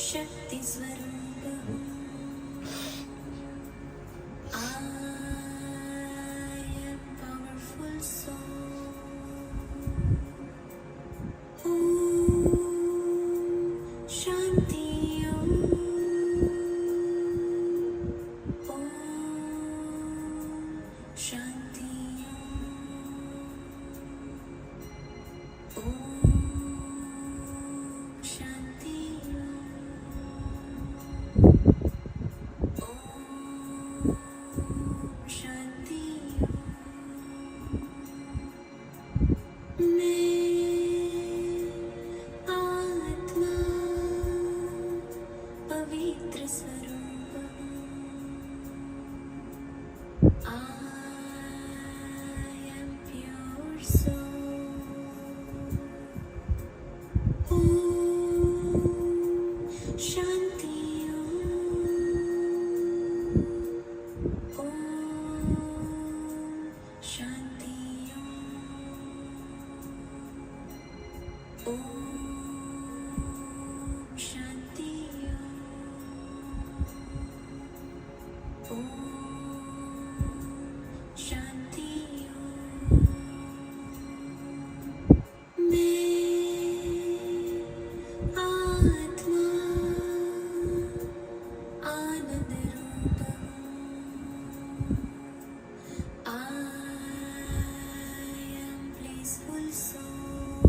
शक्ति स्वरूप I am powerful soul. Om Shanti Om. Om Shanti Om. Om Shanti Shanti मैं आत्मा पवित्र स्वरूप I am pure soul. Om Shanti Om. Shanti Om. Shanti Om. Shanti मैं आत्मा आनंद रूप I am blissful soul.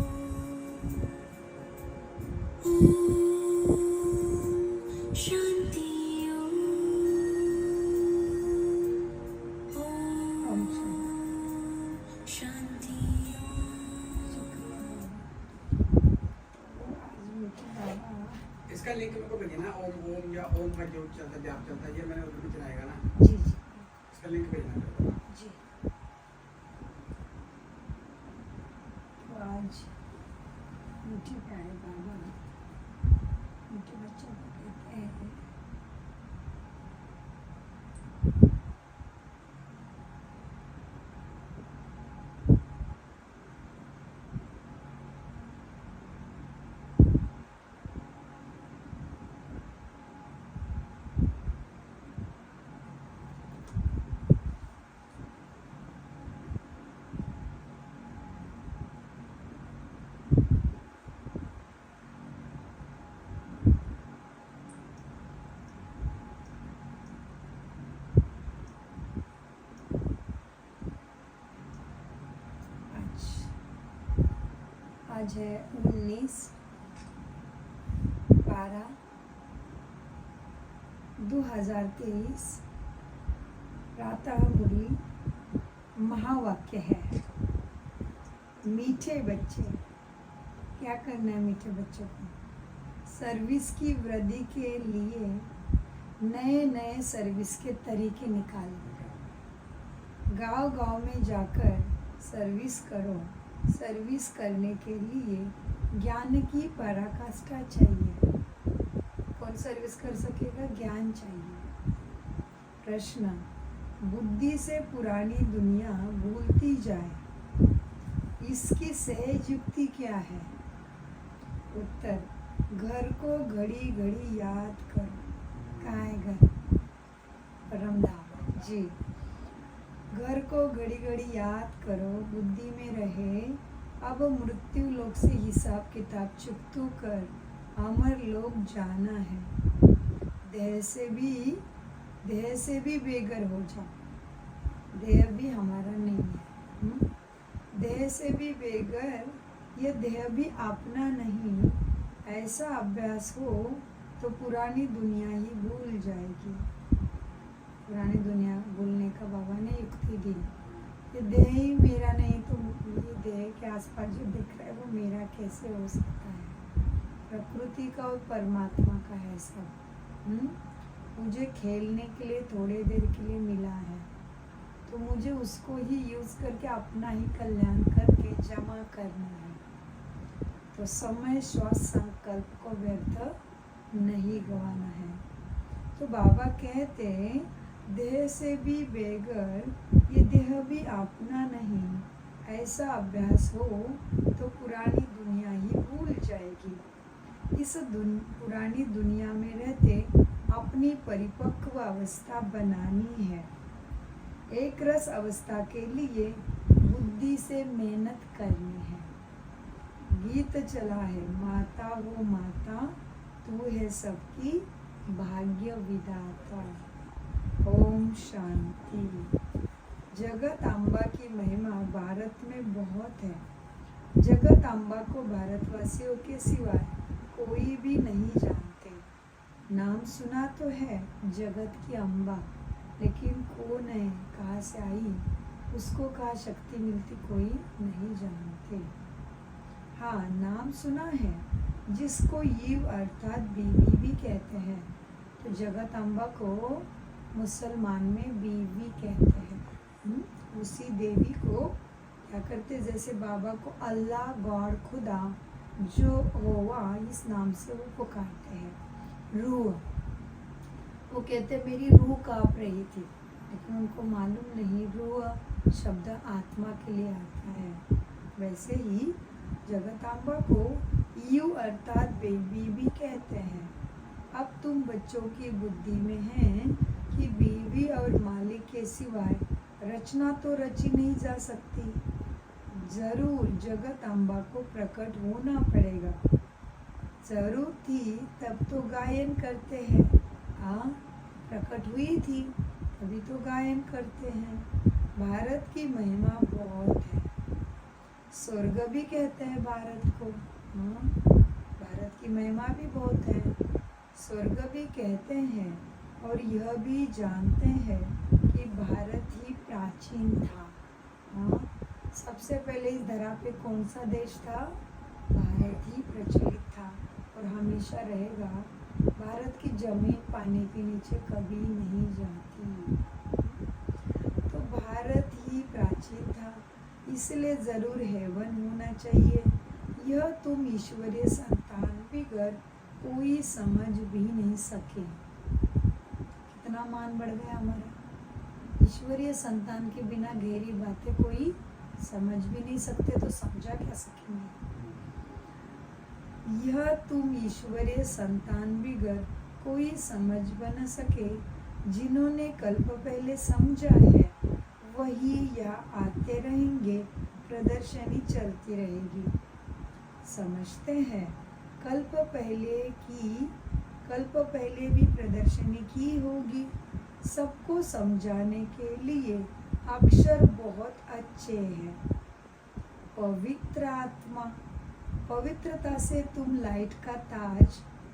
Om Shanti Om. Om Shanti इसका link मेरे को भेजना ओम ओम या ओम का जो चलता जाप चलता है ये मैंने उसमें चलाएगा ना जी जी इसका लिंक भेजना मेरे को। जी। तो आज मीठी प्यारे बाबा मीठे बच्चों को कहते हैं आज है 19/12/2023 प्रातः मुरली महावाक्य है मीठे बच्चे। क्या करना है मीठे बच्चों को? सर्विस की वृद्धि के लिए नए नए सर्विस के तरीके निकालने। गांव गांव में जाकर सर्विस करो। सर्विस करने के लिए ज्ञान की पराकाष्ठा चाहिए। कौन सर्विस कर सकेगा? ज्ञान चाहिए। प्रश्न, बुद्धि से पुरानी दुनिया भूलती जाए, इसकी सहज युक्ति क्या है? उत्तर, घर को घड़ी घड़ी याद करो। कहाँ है घर? परमधाम जी। घर को घड़ी घड़ी याद करो, बुद्धि में रहे। अब मृत्यु लोक से हिसाब किताब चुकतू कर अमर लोक जाना है। देह से भी बेघर हो जाओ। देह भी हमारा नहीं है। देह से भी बेघर, यह देह भी अपना नहीं। ऐसा अभ्यास हो तो पुरानी दुनिया ही भूल जाएगी। पुरानी दुनिया भूलने का बाबा ने युक्ति दी। ये देह ही मेरा नहीं तो ये देह के आसपास जो दिख रहा है वो मेरा कैसे हो सकता है? प्रकृति का और परमात्मा का है सब। मुझे खेलने के लिए थोड़ी देर के लिए मिला है तो मुझे उसको ही यूज़ करके अपना ही कल्याण करके जमा करना है। तो समय श्वास संकल्प को व्यर्थ नहीं गंवाना है। तो बाबा कहते हैं देह से भी बेघर, ये देह भी अपना नहीं। ऐसा अभ्यास हो तो पुरानी दुनिया ही भूल जाएगी। इस पुरानी दुनिया में रहते अपनी परिपक्व अवस्था बनानी है। एक रस अवस्था के लिए बुद्धि से मेहनत करनी है। गीत चला है, माता वो माता, तू है सबकी भाग्य विधाता। ओम शांति। जगत अम्बा की महिमा भारत में बहुत है। जगत अम्बा को भारतवासियों के सिवाय कोई भी नहीं जानते। नाम सुना तो है जगत की अम्बा, लेकिन कौन है, कहाँ से आई, उसको कहाँ शक्ति मिलती, कोई नहीं जानते। हाँ, नाम सुना है जिसको ईव अर्थात बीवी भी कहते हैं। तो जगत अम्बा को मुसलमान में बीवी कहते हैं। उसी देवी को क्या करते, जैसे बाबा को अल्लाह, गॉड, खुदा जो होवा इस नाम से वो पुकारते हैं। रूह, वो कहते मेरी रूह कांप रही थी, लेकिन उनको मालूम नहीं रूह शब्द आत्मा के लिए आता है। वैसे ही जगतांबा को यू अर्थात बेबी भी कहते हैं। अब तुम बच्चों की बुद्धि में है कि बीवी और मालिक के सिवाय रचना तो रची नहीं जा सकती। जरूर जगत अम्बा को प्रकट होना पड़ेगा। जरूर थी तब तो गायन करते हैं। हाँ, प्रकट हुई थी तभी तो गायन करते हैं। भारत की महिमा बहुत है। स्वर्ग भी कहते हैं भारत को। हाँ, भारत की महिमा भी बहुत है। स्वर्ग भी कहते हैं और यह भी जानते हैं कि भारत ही प्राचीन था। हाँ, सबसे पहले इस धरा पे कौन सा देश था? भारत ही प्रचलित था और हमेशा रहेगा। भारत की जमीन पानी के नीचे कभी नहीं जाती। तो भारत ही प्राचीन था, इसलिए जरूर हेवन होना चाहिए। यह तुम ईश्वरीय संतान बिगर कोई समझ भी नहीं सके। कितना मान बढ़ गया हमारा। ईश्वरीय संतान के बिना गहरी बातें कोई समझ भी नहीं सकते, तो समझा क्या सकेंगे। यह तुम ईश्वरीय संतान बिगर कोई समझ बन सके। जिन्होंने कल्प पहले समझा है वही यहाँ आते रहेंगे, प्रदर्शनी चलती रहेगी। समझते हैं कल्प पहले भी प्रदर्शनी की होगी। सबको समझाने के लिए अक्षर बहुत अच्छे हैं। पवित्र आत्मा, पवित्रता से तुम लाइट का ताज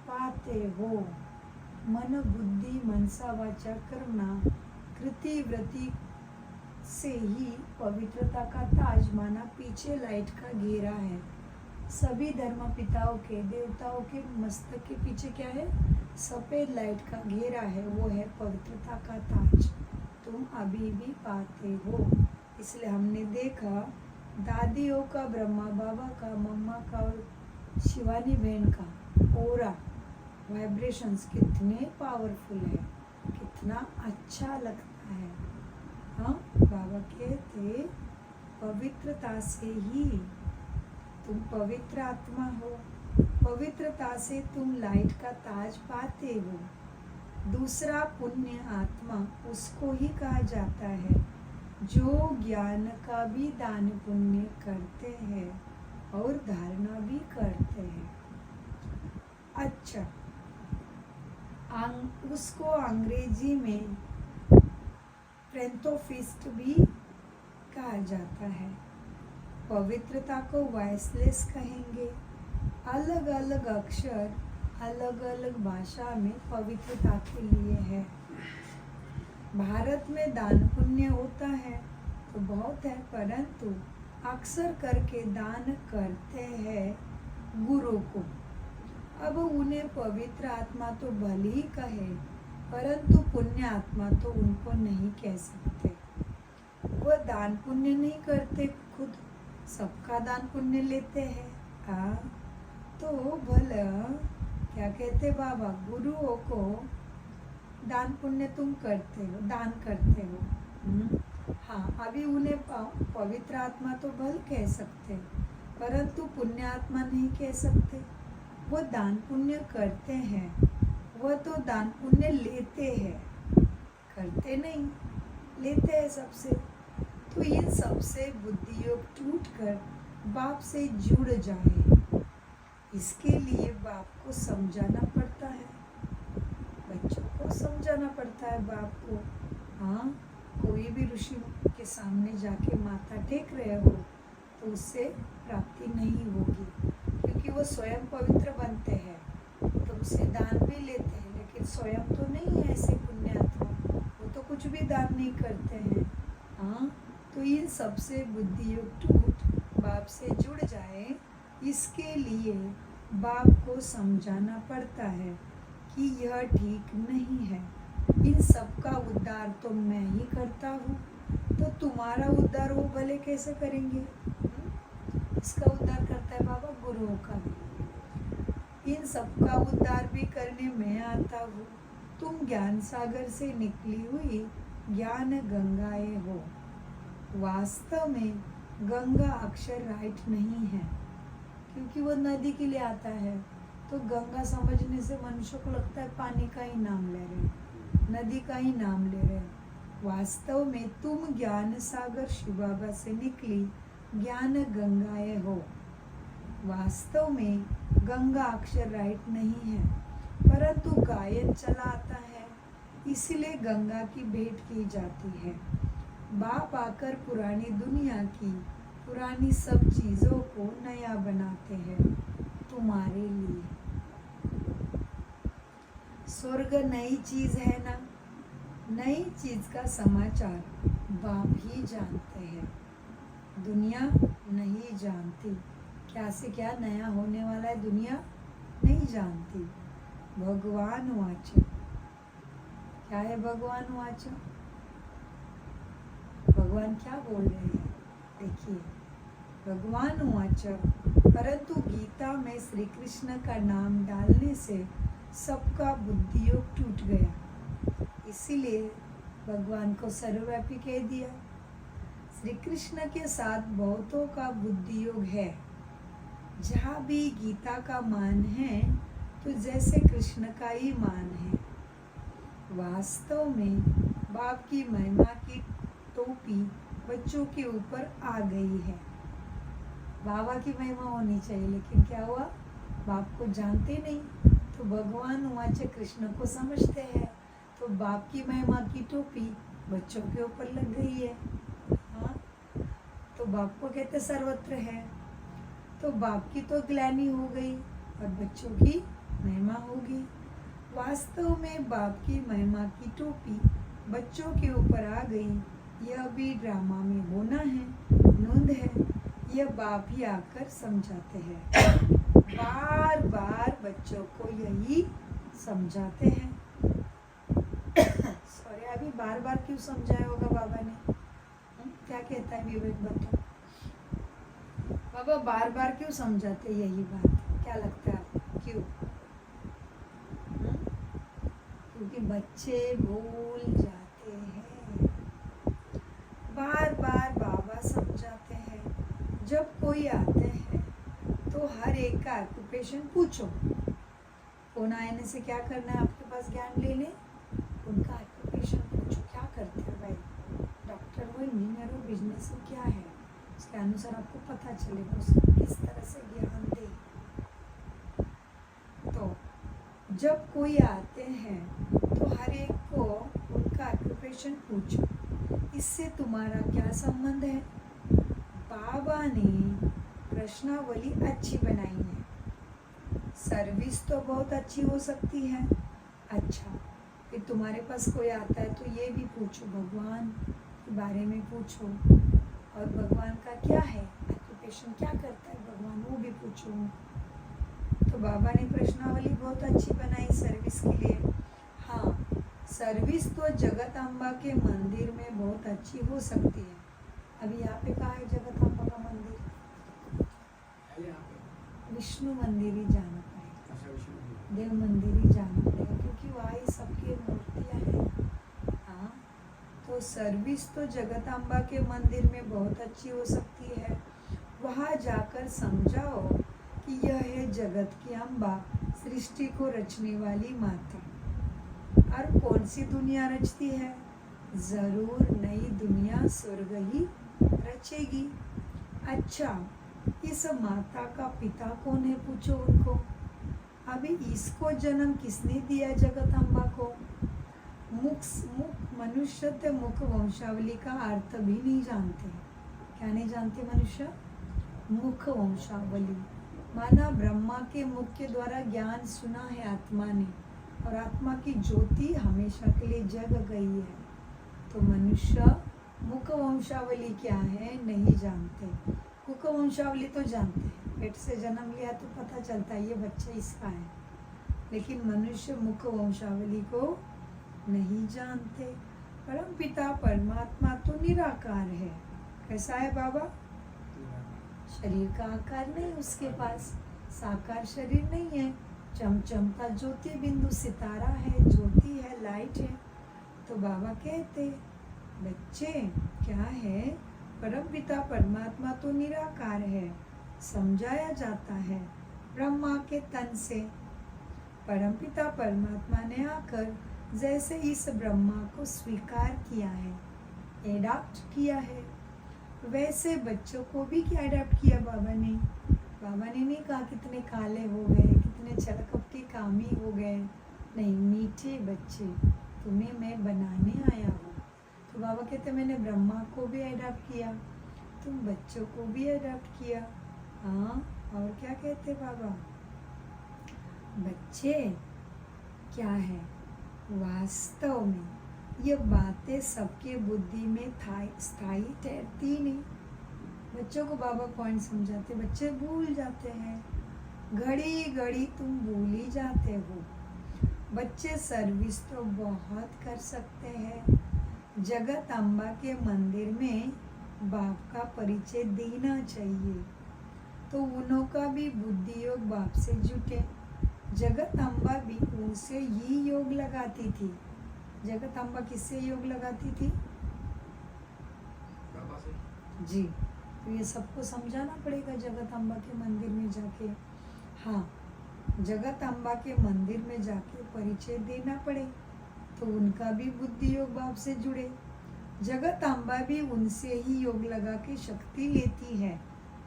पाते हो। मन बुद्धि मनसा वाचा करना कृति वृत्ति से ही पवित्रता का ताज माना पीछे लाइट का घेरा है। सभी धर्म पिताओं के, देवताओं के मस्तक के पीछे क्या है? सफेद लाइट का घेरा है, वो है पवित्रता का ताज। तुम अभी भी पाते हो। इसलिए हमने देखा दादियों का, ब्रह्मा बाबा का, मम्मा का और शिवानी बहन का ओरा वाइब्रेशंस कितने पावरफुल है, कितना अच्छा लगता है। हाँ, बाबा कहते पवित्रता से ही तुम पवित्र आत्मा हो। पवित्रता से तुम लाइट का ताज पाते हो। दूसरा पुण्य आत्मा उसको ही कहा जाता है जो ज्ञान का भी दान पुण्य करते हैं और धारणा भी करते हैं। अच्छा, उसको अंग्रेजी में फ्रेंथोफिस्ट भी कहा जाता है। पवित्रता को वॉइसलेस कहेंगे। अलग अलग अक्षर अलग अलग भाषा में पवित्रता के लिए है। भारत में दान पुण्य होता है तो बहुत है, परंतु अक्सर करके दान करते हैं गुरु को। अब उन्हें पवित्र आत्मा तो भले ही कहे, परंतु पुण्य आत्मा तो उनको नहीं कह सकते। वह दान पुण्य नहीं करते, खुद सबका दान पुण्य लेते हैं। तो भला क्या कहते बाबा, गुरुओं को दान पुण्य तुम करते हो, दान करते हो। हाँ, अभी उन्हें पवित्र आत्मा तो भल कह सकते, परंतु पुण्य आत्मा नहीं कह सकते। वो दान पुण्य करते हैं, वह तो दान पुण्य लेते हैं, करते नहीं, लेते हैं सबसे। तो इन सबसे बुद्धि योग टूट कर बाप से जुड़ जाए, इसके लिए बाप को समझाना पड़ता है, बच्चों को समझाना पड़ता है बाप को। हाँ, कोई भी ऋषि के सामने जाके माथा टेक रहे हो तो उससे प्राप्ति नहीं होगी, क्योंकि वो स्वयं पवित्र बनते हैं, तुमसे दान भी लेते हैं, लेकिन स्वयं तो नहीं है ऐसे पुण्यात्मा, वो तो कुछ भी दान नहीं करते हैं। हाँ, तो इन सबसे बुद्धि योग टूट बाप से जुड़ जाए, इसके लिए बाप को समझाना पड़ता है कि यह ठीक नहीं है, इन सबका उद्धार तो मैं ही करता हूँ, तो तुम्हारा उद्धार वो भले कैसे करेंगे? इसका उद्धार करता है बाबा गुरुओं का भी, इन सबका उद्धार भी करने मैं आता हूँ। तुम ज्ञान सागर से निकली हुई ज्ञान गंगाएं हो। वास्तव में गंगा अक्षर राइट नहीं है, क्योंकि वो नदी के लिए आता है, तो गंगा समझने से मनुष्य को लगता है पानी का ही नाम ले रहे, नदी का ही नाम ले रहे। वास्तव में तुम ज्ञान सागर शिव बाबा से निकली ज्ञान गंगाएं हो। वास्तव में गंगा अक्षर राइट नहीं है, परंतु गायन चला आता है, इसलिए गंगा की भेंट की जाती है। बाप आकर पुरानी दुनिया की पुरानी सब चीजों को नया बनाते हैं तुम्हारे लिए। स्वर्ग नई चीज है ना, नई चीज का समाचार बाप ही जानते हैं, दुनिया नहीं जानती। क्या से क्या नया होने वाला है दुनिया नहीं जानती। भगवान वाच, क्या है भगवान वाच? भगवान क्या बोल रहे हैं देखिए, भगवान वाच, परंतु गीता में श्री कृष्ण का नाम डालने से सबका बुद्धि योग टूट गया, इसीलिए भगवान को सर्वव्यापी कह दिया। श्री कृष्ण के साथ बहुतों का बुद्धि योग है। जहाँ भी गीता का मान है तो जैसे कृष्ण का ही मान है। वास्तव में बाप की महिमा की टोपी बच्चों के ऊपर आ गई है। बाबा की महिमा होनी चाहिए, लेकिन क्या हुआ, बाप को जानते नहीं, तो भगवान वाचे कृष्ण को समझते हैं, तो बाप की महिमा की टोपी बच्चों के ऊपर लग गई है। हाँ, तो बाप को कहते सर्वत्र है, तो बाप की तो ग्लानि हो गई और बच्चों की महिमा होगी। वास्तव में बाप की महिमा की टोपी बच्चों के ऊपर आ गई, यह भी ड्रामा में होना है, नोंद है, यह बाप ही आकर समझाते हैं, बार बार बच्चों को यही समझाते हैं। सॉरी, अभी बार बार क्यों समझाया होगा बाबा ने? क्या कहता है विवेक, बताओ बाबा बार बार क्यों समझाते यही बात? क्या लगता है आपको क्यों? क्योंकि बच्चे भूल जाते हैं, बार बार बाबा समझाते हैं। जब कोई आते हैं तो हर एक का ऑक्यूपेशन पूछो, फोन आने से क्या करना है आपके पास ज्ञान ले लें, उनका ऑक्यूपेशन पूछो, क्या करते हो भाई, डॉक्टर हो, इंजीनियर हो, बिजनेस हो, क्या है, उसके अनुसार आपको पता चलेगा उसको किस तरह से ज्ञान दे। तो जब कोई आते हैं तो हर एक को उनका ऑक्यूपेशन पूछो, इससे तुम्हारा क्या संबंध है। बाबा ने प्रश्नावली अच्छी बनाई है, सर्विस तो बहुत अच्छी हो सकती है। अच्छा, फिर तुम्हारे पास कोई आता है तो ये भी पूछो, भगवान के बारे में पूछो, और भगवान का क्या है ऑक्यूपेशन, क्या करता है भगवान, वो भी पूछो। तो बाबा ने प्रश्नावली बहुत अच्छी बनाई सर्विस के लिए। हाँ, सर्विस तो जगत अम्बा के मंदिर में बहुत अच्छी हो सकती है। अभी यहाँ पे कहाँ है जगत अम्बा का मंदिर? विष्णु मंदिर ही जाना पड़ेगा, देव मंदिर ही जाना पड़ेगा, क्योंकि वहाँ ही सबकी मूर्तियाँ हैं। हाँ, तो सर्विस तो जगदम्बा के मंदिर में बहुत अच्छी हो सकती है। वहाँ जाकर समझाओ कि यह है जगत की अम्बा, सृष्टि को रचने वाली माता। और कौन सी दुनिया रचती है? जरूर नई दुनिया स्वर्ग ही रचेगी। अच्छा, इस माता का पिता कौन है? पूछो उनको। अभी इसको जन्म किसने दिया? जगत अम्बा को। मनुष्य तो मुख वंशावली का अर्थ भी नहीं जानते। क्या नहीं जानते मनुष्य? मुख वंशावली माना ब्रह्मा के मुख के द्वारा ज्ञान सुना है आत्मा ने, और आत्मा की ज्योति हमेशा के लिए जग गई है। तो मनुष्य मुख वंशावली क्या है नहीं जानते। मुख वंशावली तो जानते हैं, पेट से जन्म लिया तो पता चलता है ये बच्चा इसका है, लेकिन मनुष्य मुख वंशावली को नहीं जानते। परम पिता परमात्मा तो निराकार है। कैसा है बाबा? शरीर का आकार नहीं उसके पास, साकार शरीर नहीं है, चमचमता ज्योति बिंदु सितारा है, ज्योति है, लाइट है। तो बाबा कहते बच्चे क्या है? परम पिता परमात्मा तो निराकार है, समझाया जाता है ब्रह्मा के तन से। परम पिता परमात्मा ने आकर जैसे इस ब्रह्मा को स्वीकार किया है, एडॉप्ट किया है, वैसे बच्चों को भी क्या एडॉप्ट किया बाबा ने? बाबा ने नहीं कहा कितने काले हो गए, कितने छलकपटी कामी हो गए, नहीं, मीठे बच्चे तुम्हें मैं बनाने आया हूँ। तो बाबा कहते मैंने ब्रह्मा को भी एडॉप्ट किया, तुम बच्चों को भी एडॉप्ट किया। हाँ, और क्या कहते बाबा? बच्चे क्या है? वास्तव में ये बातें सबके बुद्धि में स्थायी ठहरती नहीं। बच्चों को बाबा पॉइंट समझाते, बच्चे भूल जाते हैं, घड़ी घड़ी तुम भूल ही जाते हो। बच्चे सर्विस तो बहुत कर सकते हैं। जगत अम्बा के मंदिर में बाप का परिचय देना चाहिए, तो उन्हों का भी बुद्धि योग बाप से जुटे। जगत अम्बा भी उनसे ही योग लगाती थी। जगत अम्बा किससे योग लगाती थी? जी, तो ये सबको समझाना पड़ेगा जगत अम्बा के मंदिर में जाके। हाँ, जगत अम्बा के मंदिर में जाके परिचय देना पड़े, तो उनका भी बुद्धि योग बाप से जुड़े। जगत अम्बा भी उनसे ही योग लगा के शक्ति लेती है,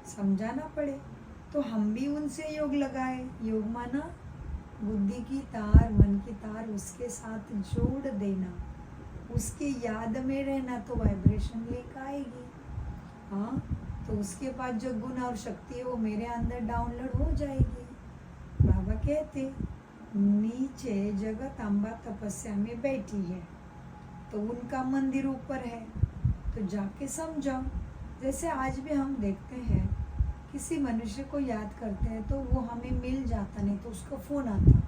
समझाना पड़े, तो हम भी उनसे योग लगाए। योग माना बुद्धि की तार, मन की तार उसके साथ जोड़ देना, उसके याद में रहना, तो वाइब्रेशन लेकर आएगी। हाँ, तो उसके बाद जो गुण और शक्ति है वो मेरे अंदर डाउनलोड हो जाएगी। बाबा कहते नीचे जगत अम्बा तपस्या में बैठी है, तो उनका मंदिर ऊपर है, तो जाके समझाओ। जैसे आज भी हम देखते हैं किसी मनुष्य को याद करते हैं तो वो हमें मिल जाता, नहीं तो उसका फ़ोन आता,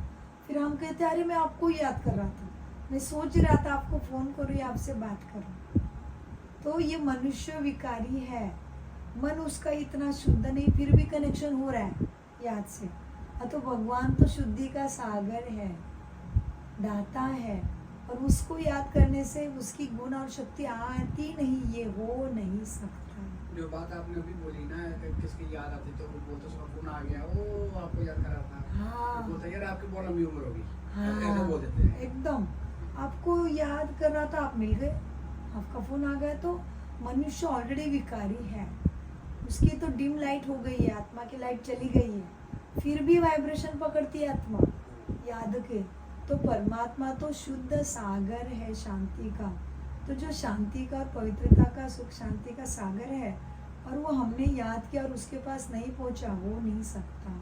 फिर हम कहते अरे मैं आपको याद कर रहा था, मैं सोच रहा था आपको फ़ोन करूँ या आपसे बात करूँ। तो ये मनुष्य विकारी है, मन उसका इतना शुद्ध नहीं, फिर भी कनेक्शन हो रहा है याद से। तो भगवान तो शुद्धि का सागर है, दाता है, और उसको याद करने से उसकी गुण और शक्ति आती नहीं, ये हो नहीं सकता। जो बात आपने अभी बोली ना, किसकी याद आती तो वो बोलते उसका फोन आ गया, वो आपको याद करा था। हाँ, बोलते यार आपकी बहुत लंबी उम्र होगी। हाँ, ऐसे बोल देते हैं। एकदम आपको याद कर रहा था, आप मिल गए, आपका फोन आ गया। तो मनुष्य ऑलरेडी विकारी है, उसकी तो डिम लाइट हो गई है, आत्मा की लाइट चली गई है, फिर भी वाइब्रेशन पकड़ती है आत्मा याद के। तो परमात्मा तो शुद्ध सागर है शांति का, तो जो शांति का और पवित्रता का, सुख शांति का सागर है, और वो हमने याद किया और उसके पास नहीं पहुंचा, हो नहीं सकता।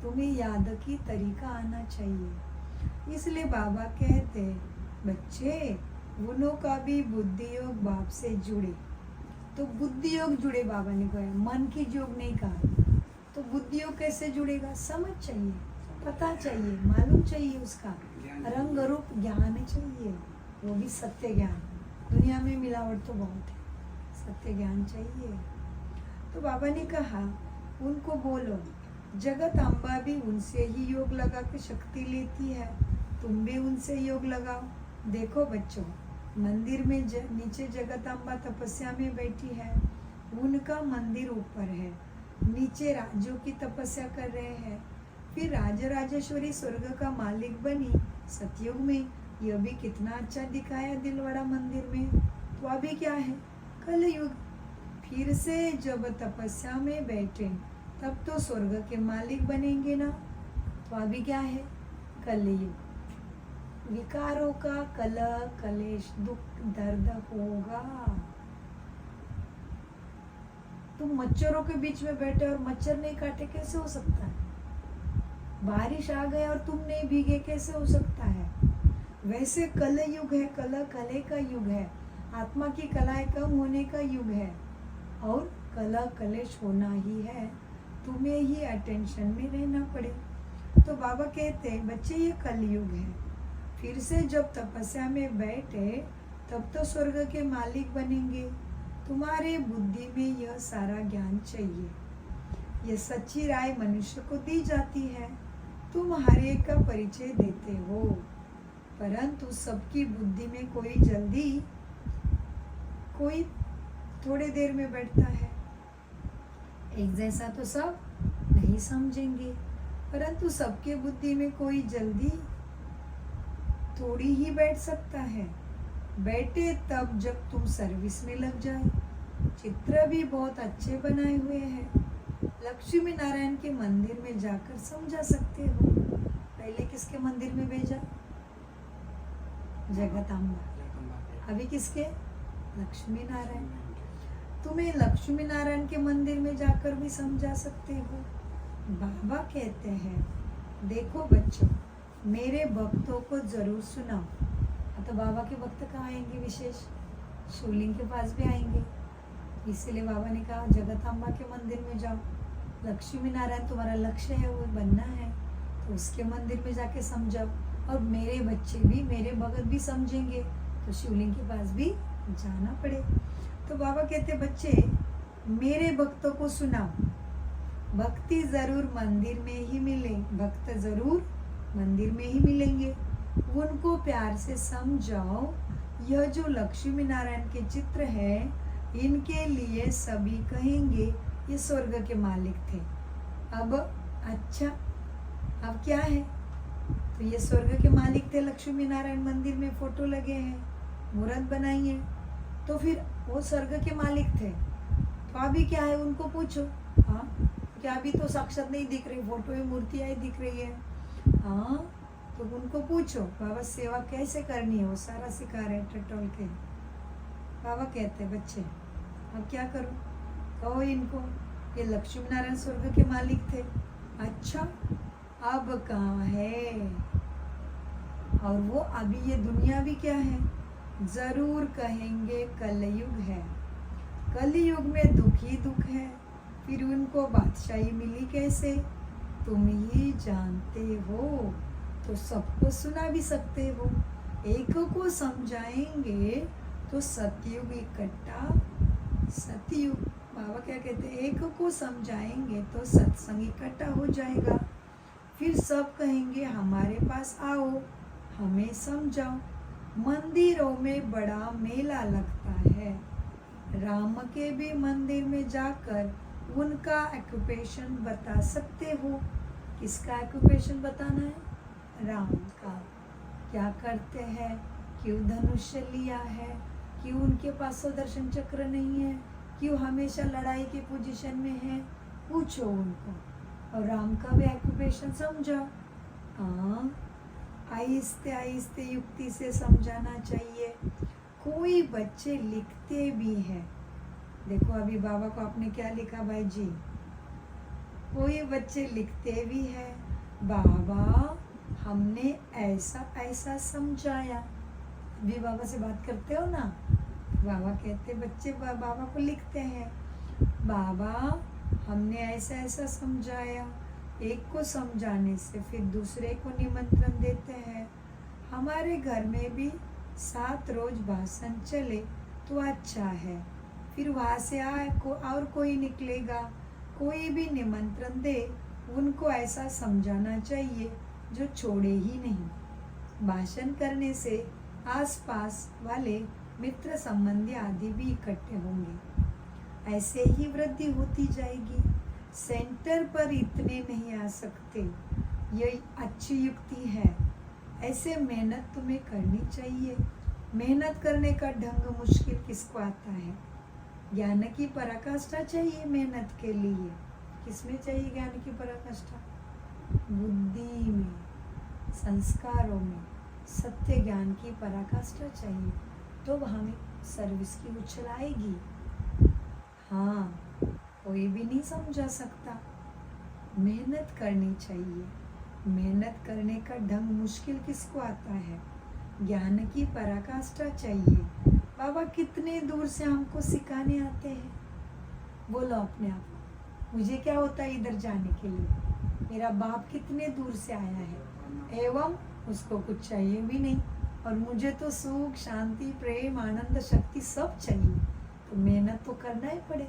तुम्हें याद की तरीका आना चाहिए। इसलिए बाबा कहते बच्चे उन्हों का भी बुद्धि योग बाप से जुड़े, तो बुद्धि योग जुड़े। बाबा ने कहा मन की योग नहीं कहा, तो बुद्धि योग कैसे जुड़ेगा? समझ चाहिए, पता चाहिए, मालूम चाहिए, उसका रंग रूप ज्ञान चाहिए, वो भी सत्य ज्ञान। दुनिया में मिलावट तो बहुत है, सत्य ज्ञान चाहिए। तो बाबा ने कहा उनको बोलो जगत अम्बा भी उनसे ही योग लगा के शक्ति लेती है, तुम भी उनसे योग लगाओ। देखो बच्चों, मंदिर में नीचे जगत अम्बा तपस्या में बैठी है, उनका मंदिर ऊपर है, नीचे राजों की तपस्या कर रहे हैं, फिर राजराजेश्वरी स्वर्ग का मालिक बनी सतयुग में। यह भी कितना अच्छा दिखाया दिलवाड़ा मंदिर में। तो अभी क्या है, कलयुग। फिर से जब तपस्या में बैठे तब तो स्वर्ग के मालिक बनेंगे ना। तो अभी क्या है, कलयुग। विकारों का कलह कलेश दुख दर्द होगा। तुम मच्छरों के बीच में बैठे और मच्छर नहीं काटे कैसे हो सकता है? बारिश आ गई और तुम नहीं भीगे कैसे हो सकता है? वैसे कल युग है, कले का युग है, आत्मा की कलाएं कम होने का युग है और कला कलेश होना ही है। तुम्हें ही अटेंशन में रहना पड़े। तो बाबा कहते हैं बच्चे ये कलयुग है। फिर से जब तपस्या में बैठे तब तो स्वर्ग के मालिक बनेंगे। तुम्हारे बुद्धि में यह सारा ज्ञान चाहिए। यह सच्ची राय मनुष्य को दी जाती है। तुम हर एक का परिचय देते हो, परंतु सबकी बुद्धि में कोई जल्दी, कोई थोड़े देर में बैठता है। एक जैसा तो सब नहीं समझेंगे, परंतु सबके बुद्धि में कोई जल्दी थोड़ी ही बैठ सकता है। बैठे तब जब तुम सर्विस में लग जाए। चित्र भी बहुत अच्छे बनाए हुए हैं। लक्ष्मी नारायण के मंदिर में जाकर समझा सकते हो। पहले किसके मंदिर में भेजा? जगतांबा। अभी किसके? लक्ष्मी नारायण। तुम्हें लक्ष्मी नारायण के मंदिर में जाकर भी समझा सकते हो। बाबा कहते हैं देखो बच्चों, मेरे भक्तों को जरूर सुनाओ। तो बाबा के भक्त कहाँ आएंगे? विशेष शिवलिंग के पास भी आएंगे। इसीलिए बाबा ने कहा जगतांबा के मंदिर में जाओ। लक्ष्मी नारायण तुम्हारा लक्ष्य है, वो बनना है, तो उसके मंदिर में जाके समझाओ। और मेरे बच्चे भी, मेरे भगत भी समझेंगे तो शिवलिंग के पास भी जाना पड़े। तो बाबा कहते बच्चे मेरे भक्तों को सुनाओ। भक्ति जरूर मंदिर में ही मिले, भक्त जरूर मंदिर में ही मिलेंगे। उनको प्यार से समझाओ। यह जो लक्ष्मी नारायण के चित्र है, इनके लिए सभी कहेंगे ये स्वर्ग के मालिक थे। अब अच्छा, अब क्या है? तो ये स्वर्ग के मालिक थे। लक्ष्मी नारायण मंदिर में फोटो लगे हैं, मूर्त बनाई है, तो फिर वो स्वर्ग के मालिक थे। तो अभी क्या है, उनको पूछो। हाँ, क्या अभी तो साक्षात नहीं दिख रही, फोटो में मूर्तियाँ ही दिख रही है। हाँ, तो उनको पूछो बाबा सेवा कैसे करनी है, वो सारा सिखा रहे टटोल के। बाबा कहते बच्चे अब क्या करो? कहो इनको ये लक्ष्मी नारायण स्वर्ग के मालिक थे। अच्छा, अब कहाँ है? और वो अभी ये दुनिया भी क्या है? जरूर कहेंगे कलयुग है। कलयुग में दुख ही दुख है। फिर उनको बादशाही मिली कैसे? तुम ही जानते हो। तो सबको सुना भी सकते हो। एक को समझाएंगे तो सतयुग इकट्ठा, सतयुग। बाबा क्या कहते हैं? एक को समझाएंगे तो सत्संग इकट्ठा हो जाएगा। फिर सब कहेंगे हमारे पास आओ, हमें समझाओ। मंदिरों में बड़ा मेला लगता है। राम के भी मंदिर में जाकर उनका ऑक्यूपेशन बता सकते हो। किसका ऑक्यूपेशन बताना है? राम का। क्या करते हैं, क्यों धनुष्य लिया है, क्यों उनके पास सुदर्शन चक्र नहीं है, क्यों हमेशा लड़ाई के पोजीशन में है, पूछो उनको। और राम का भी ऑक्यूपेशन समझाओ। हाँ, आहिस्ते आहिस्ते युक्ति से समझाना चाहिए। कोई बच्चे लिखते भी हैं। देखो अभी बाबा को आपने क्या लिखा भाई जी? कोई बच्चे लिखते भी हैं, बाबा हमने ऐसा ऐसा समझाया। अभी बाबा से बात करते हो ना, बाबा कहते बच्चे बाबा को लिखते हैं, बाबा हमने ऐसा ऐसा समझाया। एक को समझाने से फिर दूसरे को निमंत्रण देते हैं। हमारे घर में भी 7 रोज भाषण चले तो अच्छा है। फिर वहाँ से और कोई निकलेगा, कोई भी निमंत्रण दे, उनको ऐसा समझाना चाहिए जो छोड़े ही नहीं। भाषण करने से आसपास वाले मित्र संबंधी आदि भी इकट्ठे होंगे। ऐसे ही वृद्धि होती जाएगी। सेंटर पर इतने नहीं आ सकते, ये अच्छी युक्ति है। ऐसे मेहनत तुम्हें करनी चाहिए। मेहनत करने का ढंग मुश्किल किसको आता है? ज्ञान की पराकाष्ठा चाहिए मेहनत के लिए। किसमें चाहिए ज्ञान की पराकाष्ठा? बुद्धि में, संस्कारों में सत्य ज्ञान की पराकाष्ठा चाहिए, तो हमें सर्विस की उछल आएगी। हाँ, कोई भी नहीं समझा सकता। मेहनत करनी चाहिए। मेहनत करने का ढंग मुश्किल किसको आता है? ज्ञान की पराकाष्ठा चाहिए। बाबा कितने दूर से हमको सिखाने आते हैं। बोलो अपने आप, मुझे क्या होता है इधर जाने के लिए? मेरा बाप कितने दूर से आया है, एवं उसको कुछ चाहिए भी नहीं, और मुझे तो सुख, शांति, प्रेम, आनंद, शक्ति सब चाहिए। तो मेहनत तो करना ही पड़े,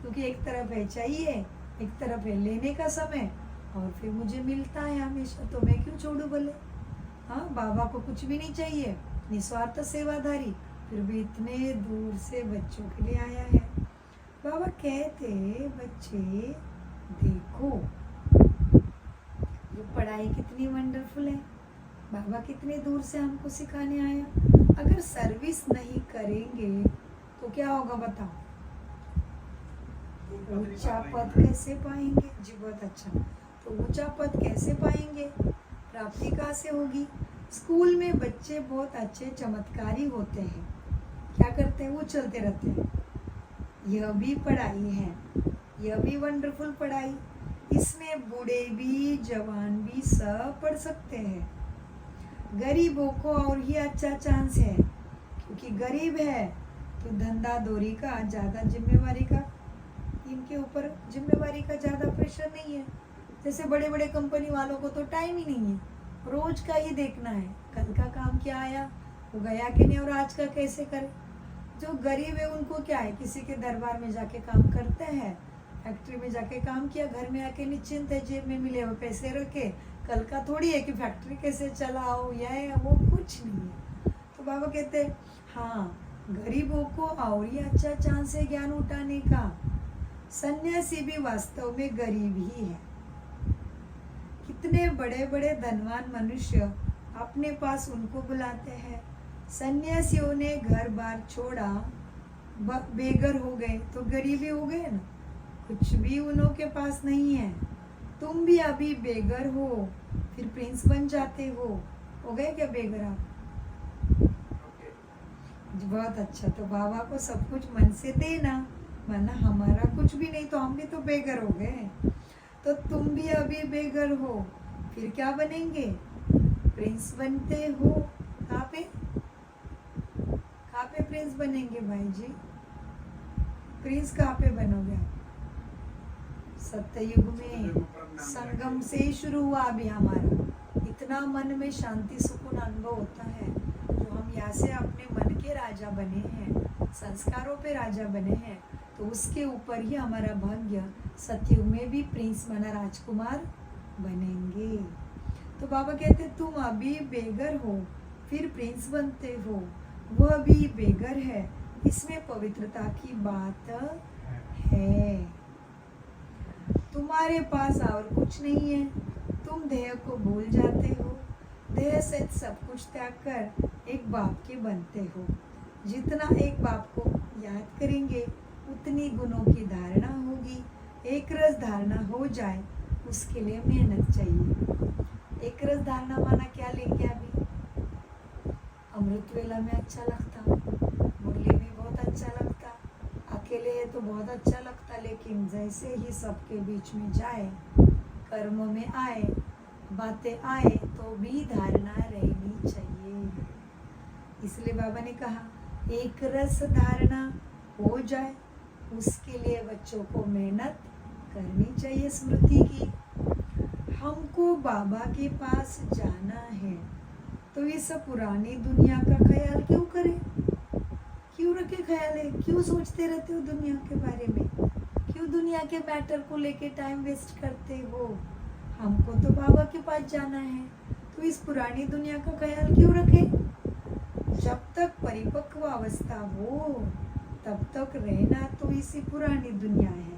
क्योंकि एक तरफ है चाहिए, एक तरफ है लेने का समय, और फिर मुझे मिलता है हमेशा, तो मैं क्यों छोड़ू बोले? हाँ, बाबा को कुछ भी नहीं चाहिए, निस्वार्थ सेवाधारी, फिर भी इतने दूर से बच्चों के लिए आया है। बाबा कहते, बच्चे देखो ये पढ़ाई कितनी वंडरफुल है। बाबा कितने दूर से हमको सिखाने आया। अगर सर्विस नहीं करेंगे तो क्या होगा बताओ? ऊंचा पद कैसे पाएंगे? जी बहुत अच्छा। तो ऊंचा पद कैसे पाएंगे? प्राप्ति कहाँ से होगी? स्कूल में बच्चे बहुत अच्छे चमत्कारी होते हैं। क्या करते हैं? वो चलते रहते हैं। यह भी पढ़ाई है, यह भी वंडरफुल पढ़ाई। इसमें बूढ़े भी, जवान भी सब पढ़ सकते हैं। गरीबों को और ही अच्छा चांस है, क्योंकि गरीब है तो धंधा दौरी का ज़्यादा जिम्मेवारी का, इनके ऊपर जिम्मेवारी का ज़्यादा प्रेशर नहीं है। जैसे बड़े बड़े कंपनी वालों को तो टाइम ही नहीं है, रोज का ही देखना है, कल का काम क्या आया, वो गया कि नहीं, और आज का कैसे करे। जो गरीब है उनको क्या है, किसी के दरबार में जाके काम करते हैं, फैक्ट्री में जाके काम किया, घर में आके निश्चिंत है, जेब में मिले हुए पैसे रखे, कल का थोड़ी है कि फैक्ट्री कैसे चलाओ, यह वो कुछ नहीं है। तो बाबा कहते हैं हाँ, गरीबों को और ही अच्छा चांस है ज्ञान उठाने का। सन्यासी भी वास्तव में गरीब ही है। कितने बड़े बड़े धनवान मनुष्य अपने पास उनको बुलाते हैं। सन्यासियों ने घर बार छोड़ा, बेघर हो गए, तो गरीबी हो गए ना, कुछ भी उन्हों के पास नहीं है। तुम भी अभी बेघर हो, फिर प्रिंस बन जाते हो गए क्या बेघर आप? बहुत अच्छा। तो बाबा को सब कुछ मन से देना, वरना हमारा कुछ भी नहीं तो हम भी तो बेघर हो गए। तो तुम भी अभी बेघर हो, फिर क्या बनेंगे? प्रिंस बनते हो। कहाँ पे प्रिंस बनेंगे भाई जी? प्रिंस कहाँ पे बनोगे? सत्ययुग में संगम से ही शुरू हुआ अभी हमारा। इतना मन में शांति सुकून अनुभव होता है, जो हम यहाँ से अपने मन के राजा बने हैं, संस्कारों पे राजा बने हैं, तो उसके ऊपर ही हमारा भाग्य सत्ययुग में भी प्रिंस बना राजकुमार बनेंगे। तो बाबा कहते तुम अभी बेघर हो, फिर प्रिंस बनते हो, वह भी बेघर है, इसमें पवित्रता की बात है। तुम्हारे पास और कुछ नहीं है, तुम देह को भूल जाते हो, देह से सब कुछ त्याग कर एक बाप के बनते हो। जितना एक बाप को याद करेंगे उतनी गुणों की धारणा होगी। एक रस धारणा हो जाए उसके लिए मेहनत चाहिए। एक रस धारणा माना क्या लेंगे? अभी अमृत वेला में अच्छा लगता, मुरली भी बहुत अच्छा लगता, अकेले है तो बहुत अच्छा लगता, लेकिन जैसे ही सबके बीच में जाए, कर्म में आए, बातें आए, तो भी धारणा रहनी चाहिए। इसलिए बाबा ने कहा एक रस धारणा हो जाए, उसके लिए बच्चों को मेहनत करनी चाहिए। स्मृति की हमको बाबा के पास जाना है, तो इस पुरानी दुनिया का ख्याल क्यों करें? क्यों रखे ख्याल है? क्यों सोचते रहते हो दुनिया के बारे में? क्यों दुनिया के मैटर को लेके टाइम वेस्ट करते हो? हमको तो बाबा के पास जाना है, तो इस पुरानी दुनिया का ख्याल क्यों रखें? जब तक परिपक्व अवस्था हो तब तक रहना तो इसी पुरानी दुनिया है।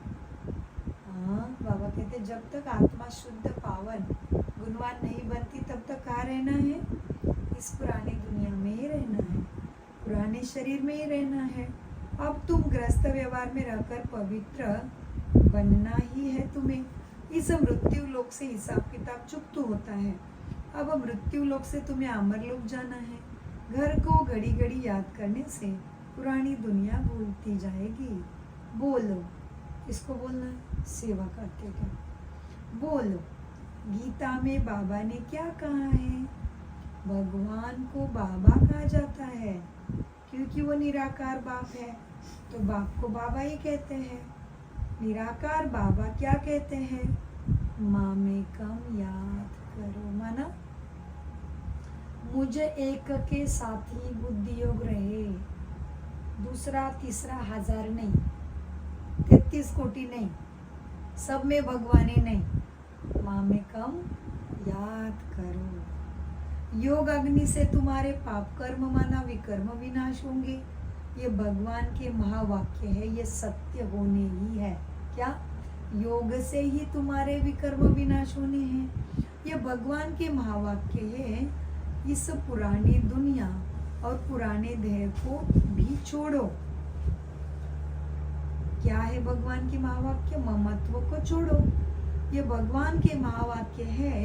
हाँ, बाबा कहते जब तक आत्मा शुद्ध पावन गुणवान नहीं बनती तब तक कहाँ रहना है? इस पुरानी दुनिया में ही रहना है, पुराने शरीर में ही रहना है। अब तुम ग्रस्त व्यवहार में रहकर पवित्र बनना ही है तुम्हें। इस मृत्यु लोक से हिसाब किताब चुप होता है। अब मृत्यु लोक से तुम्हें अमर लोक जाना है। घर को घड़ी घड़ी याद करने से पुरानी दुनिया भूलती जाएगी। बोलो, इसको बोलना है सेवा करते क्या? बोलो, गीता में बाबा ने क्या कहा है? भगवान को बाबा कहा जाता है क्योंकि वो निराकार बाप है, तो बाप को बाबा ही कहते हैं। निराकार बाबा क्या कहते हैं? मामेकम याद करो, माना मुझे एक के साथ ही बुद्धि योग रहे, दूसरा तीसरा हजार नहीं, 33 कोटि नहीं, सब में भगवाने नहीं, मामेकम याद करो। योग अग्नि से तुम्हारे पाप कर्म माना विकर्म विनाश होंगे। ये भगवान के महावाक्य है, ये सत्य होने ही है। क्या? योग से ही तुम्हारे विकर्म विनाश होने हैं। ये भगवान के महावाक्य है। इस पुरानी दुनिया और पुराने देह को भी छोड़ो। क्या है भगवान के महावाक्य? ममत्व को छोड़ो। ये भगवान के महावाक्य है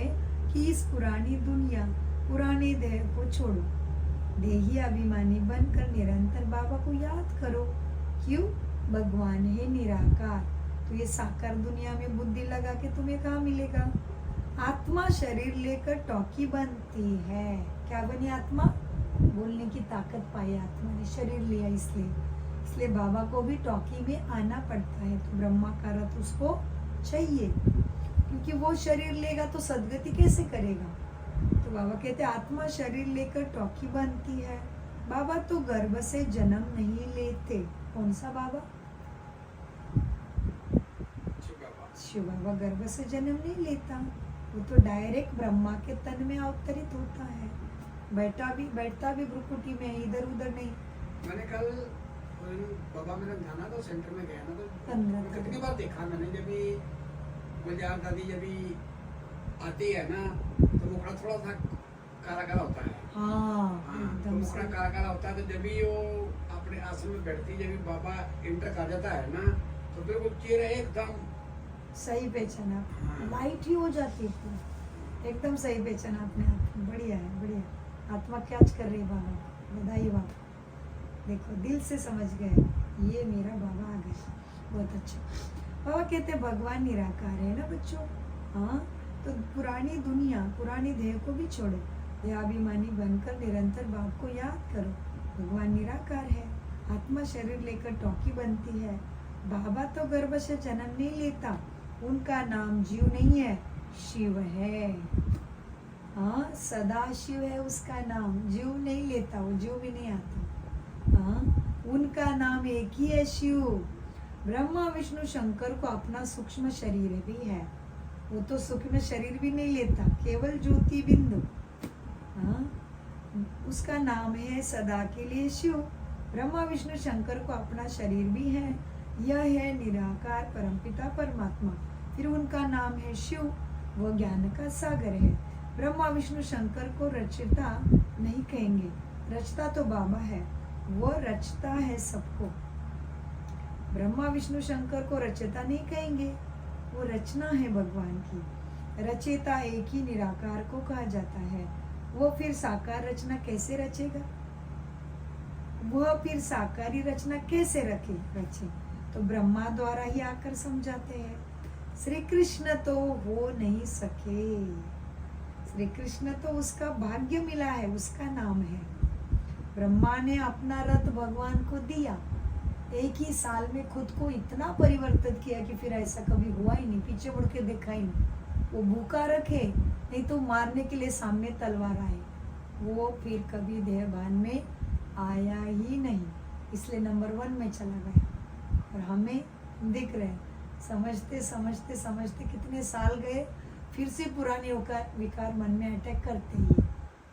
कि इस पुरानी दुनिया पुराने देह को छोड़ो, देही अभिमानी बनकर निरंतर बाबा को याद करो। क्यों? भगवान है निराकार, तो ये साकार दुनिया में बुद्धि लगा के तुम्हें कहाँ मिलेगा? आत्मा शरीर लेकर टॉकी बनती है। क्या बनी आत्मा? बोलने की ताकत पाई आत्मा ने, शरीर लिया इसलिए बाबा को भी टॉकी में आना पड़ता है। तो ब्रह्मा का रथ उसको चाहिए, क्योंकि वो शरीर लेगा तो सदगति कैसे करेगा? तो बाबा कहते आत्मा शरीर लेकर टॉकी बनती है। बाबा तो गर्भ से जन्म नहीं लेते। कौन सा बाबा? शिव बाबा गर्भ से जन्म नहीं लेता, वो तो डायरेक्ट ब्रह्मा के तन में अवतरित होता है। बैठता भी भ्रुकुटी में, इधर उधर नहीं। मैंने कल बाबा मेरा जाना तो सेंटर में गया ना, तो 15 कितनी बार देखा मैंने, जब भी गुलजार दादी जब भी आती है ना तो मुखड़ा थोड़ा सा काला काला होता है। हाँ, तो एकदम मुखड़ा से। काला काला होता है। तो जब भी वो अपने आसन में बैठती, जब भी बाबा इंटर कर जाता है ना, तो फिर वो चेहरा एकदम सही पहचाना, हाँ। लाइट ही हो जाती है पूरी। एकदम सही पहचाना अपने आप में। बढ़िया है, बढ़िया। आत्मा कैच कर रही है बाबा, बधाई बाबा। देखो दिल से समझ गए, ये मेरा बाबा आ गए, बहुत अच्छा। बाबा कहते भगवान निराकार है ना बच्चों। हाँ, तो पुरानी दुनिया पुरानी देह को भी छोड़ो, देहाभिमानी बनकर निरंतर बाप को याद करो। भगवान निराकार है, आत्मा शरीर लेकर टॉकी बनती है। बाबा तो गर्भ से जन्म नहीं लेता, उनका नाम जीव नहीं है, शिव है। हाँ, सदा शिव है उसका नाम, जीव नहीं लेता, वो जीव भी नहीं आता। हाँ, उनका नाम एक ही है, शिव। ब्रह्मा विष्णु शंकर को अपना सूक्ष्म शरीर भी है, वो तो सूक्ष्म शरीर भी नहीं लेता, केवल ज्योति बिंदु। हाँ, उसका नाम है सदा के लिए शिव। ब्रह्मा विष्णु शंकर को अपना शरीर भी है, यह है निराकार परमपिता परमात्मा। फिर उनका नाम है शिव, वो ज्ञान का सागर है। ब्रह्मा विष्णु शंकर को रचयिता नहीं कहेंगे, रचता तो बाबा है, वो रचता है सबको। ब्रह्मा विष्णु शंकर को रचयिता नहीं कहेंगे, वो रचना है भगवान की। रचयिता एक ही निराकार को कहा जाता है। वो फिर साकार रचना कैसे रचेगा? वह फिर साकारी रचना कैसे रचे? तो ब्रह्मा द्वारा ही आकर समझाते हैं। श्री कृष्ण तो हो नहीं सके, श्री कृष्ण तो उसका भाग्य मिला है, उसका नाम है। ब्रह्मा ने अपना रथ भगवान को दिया, एक ही साल में खुद को इतना परिवर्तित किया कि फिर ऐसा कभी हुआ ही नहीं, पीछे मुड़ के देखा ही नहीं। वो भूखा रखे, नहीं तो मारने के लिए सामने तलवार आए, वो फिर कभी देहभान में आया ही नहीं, इसलिए नंबर 1 में चला गया। और हमें दिख रहे, समझते समझते समझते कितने साल गए, फिर से पुराने विकार मन में अटैक करते ही।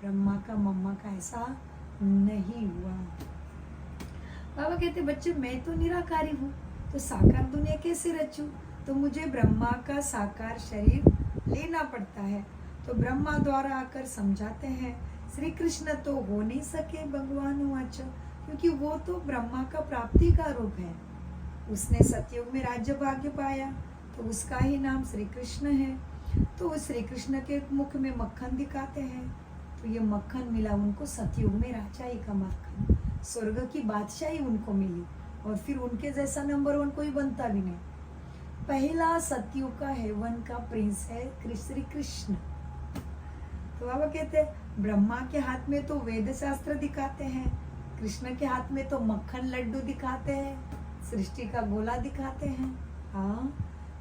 ब्रह्मा का मम्मा का ऐसा नहीं हुआ। बाबा कहते बच्चे मैं तो निराकारी हूँ, तो साकार दुनिया कैसे रचूं? तो मुझे ब्रह्मा का साकार शरीर लेना पड़ता है। तो ब्रह्मा द्वारा आकर समझाते हैं श्री कृष्ण तो हो नहीं सके भगवान वाच, क्योंकि वो तो ब्रह्मा का प्राप्ति का रूप है। उसने सतयुग में राज्य भाग्य पाया तो उसका ही नाम श्री कृष्ण है। तो उस श्री कृष्ण के मुख में मक्खन दिखाते हैं, तो ये मक्खन मिला उनको सतयुग में, राजाई का मक्खन, स्वर्ग की बादशाही उनको मिली। और फिर उनके जैसा नंबर 1 कोई बनता भी नहीं। पहला सतयुग का हेवन का प्रिंस है श्री कृष्ण। तो बाबा कहते हैं ब्रह्मा के हाथ में तो वेद शास्त्र दिखाते हैं, कृष्ण के हाथ में तो मक्खन लड्डू दिखाते हैं, सृष्टि का गोला दिखाते हैं। हाँ,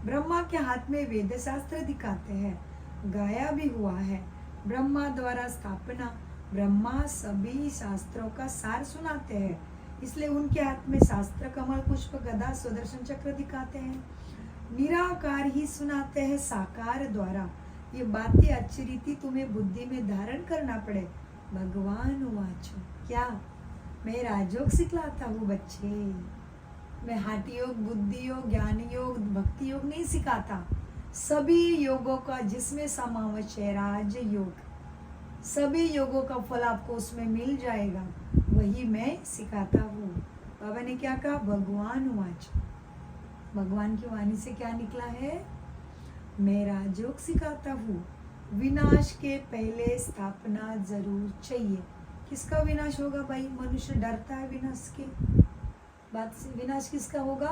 ब्रह्मा के हाथ में वेद शास्त्र दिखाते हैं, गाया भी हुआ है ब्रह्मा द्वारा स्थापना। ब्रह्मा सभी शास्त्रों का सार सुनाते हैं, इसलिए उनके हाथ में शास्त्र कमल पुष्प गदा सुदर्शन चक्र दिखाते हैं। निराकार ही सुनाते हैं साकार द्वारा। ये बातें अच्छी रीति तुम्हें बुद्धि में धारण करना पड़े। भगवान वाचो, क्या मैं राजयोग सिखलाता हूँ बच्चे, मैं हाटी योग, बुद्धि योग, ज्ञान योग, भक्ति योग नहीं सिखाता। सभी योगों का जिसमें समावेश है राज योग, सभी योगों का फल आपको उसमें मिल जाएगा, वही मैं सिखाता हूँ। बाबा ने क्या कहा? भगवान वाचो। भगवान की वाणी से क्या निकला है? मैं राजयोग सिखाता हूँ। विनाश के पहले स्थापना जरूर चाहिए। किसका विनाश होगा भाई? मनुष्य डरता है विनाश के बात से। विनाश किसका होगा?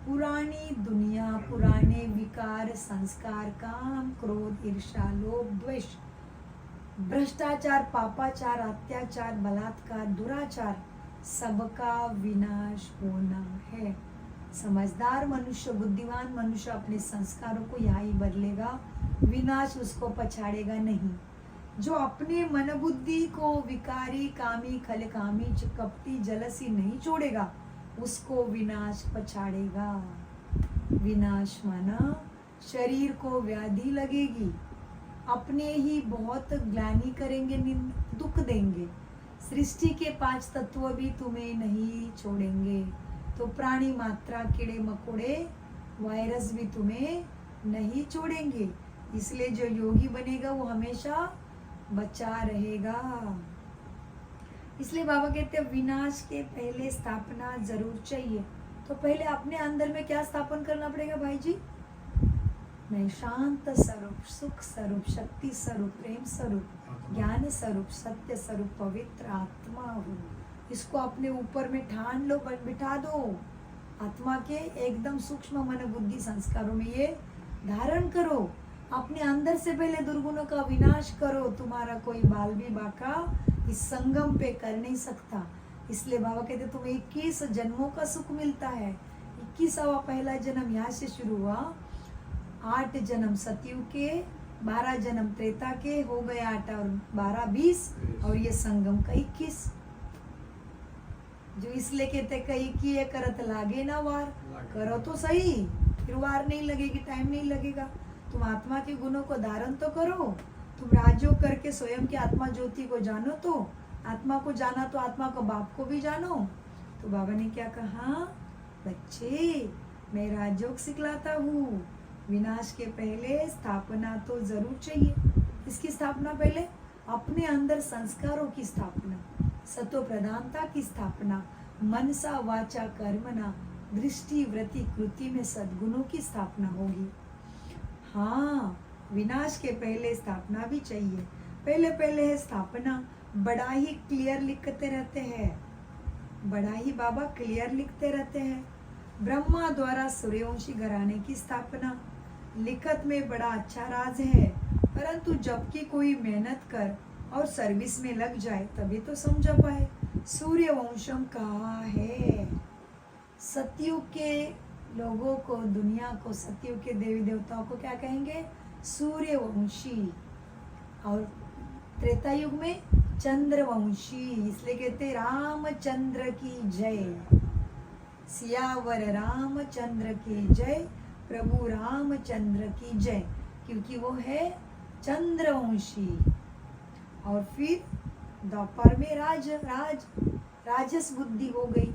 पुरानी दुनिया, पुराने विकार, संस्कार, काम, क्रोध, ईर्ष्या, लोभ, द्वेष, भ्रष्टाचार, पापाचार, अत्याचार, बलात्कार, दुराचार, सबका विनाश होना है। समझदार मनुष्य, बुद्धिमान मनुष्य अपने संस्कारों को यहाँ ही बदलेगा, विनाश उसको पछाड़ेगा नहीं। जो अपने मन बुद्धि को विकारी, कामी, खलकामी, कपटी, जलसी नहीं छोड़ेगा, उसको विनाश पछाड़ेगा। विनाश माना शरीर को व्याधि लगेगी, अपने ही बहुत ग्लानि करेंगे, दुख देंगे। सृष्टि के 5 तत्व भी तुम्हें नहीं छोड़ेंगे। तो प्राणी मात्रा, कीड़े मकोड़े, वायरस भी तुम्हें नहीं छोड़ेंगे। इसलिए जो योगी बनेगा वो हमेशा बचा रहेगा। इसलिए बाबा कहते हैं विनाश के पहले स्थापना जरूर चाहिए। तो पहले अपने अंदर में क्या स्थापन करना पड़ेगा भाई जी? मैं शांत स्वरूप, सुख स्वरूप, शक्ति स्वरूप, प्रेम स्वरूप, ज्ञान स्वरूप, सत्य स्वरूप, पवित्र आत्मा हूँ। इसको अपने ऊपर में ठान लो, बिठा दो। आत्मा के एकदम सूक्ष्म मन बुद्धि संस्कारों में ये धारण करो। अपने अंदर से पहले दुर्गुणों का विनाश करो। तुम्हारा कोई बाल भी बाका इस संगम पे कर नहीं सकता। इसलिए बाबा कहते तुम्हें 21 जन्मों का सुख मिलता है। 21वां पहला जन्म यहाँ से शुरू हुआ, 8 जन्म सतयुग के, 12 जन्म त्रेता के, हो गए 8 और 12 20, और ये संगम का 21। जो इसलिए कहते कई किए करत लागे ना वार, करो तो सही, फिर वार नहीं लगेगी, टाइम नहीं लगेगा। तुम आत्मा के गुणों को धारण तो करो। तुम राजयोग करके स्वयं की आत्मा ज्योति को जानो। तो आत्मा को जाना तो आत्मा को बाप को भी जानो। तो बाबा ने क्या कहा? बच्चे मैं राजयोग सिखलाता हूँ। विनाश के पहले स्थापना तो जरूर चाहिए। इसकी स्थापना पहले अपने अंदर संस्कारों की स्थापना, सत्व प्रधानता की स्थापना, मनसा वाचा कर्मणा, दृष्टि वृत्ति कृति में सद्गुणों की स्थापना होगी। हाँ, विनाश के पहले स्थापना भी चाहिए। पहले पहले है स्थापना। बड़ा ही क्लियर लिखते रहते हैं, बड़ा ही बाबा क्लियर लिखते रहते हैं। ब्रह्मा द्वारा सूर्यवंशी घराने की स्थापना लिखत में बड़ा अच्छा राज है, परंतु जबकि कोई मेहनत कर और सर्विस में लग जाए तभी तो समझ पाए सूर्यवंशम कहाँ है। सतयुग के लोगों को, दुनिया को, सतयुग के देवी देवताओं को क्या कहेंगे? सूर्यवंशी। और त्रेता युग में चंद्रवंशी। इसलिए कहते रामचंद्र की जय, सियावर रामचंद्र की जय, प्रभु रामचंद्र की जय, क्योंकि वो है चंद्रवंशी। और फिर द्वापर में राजस बुद्धि हो गई।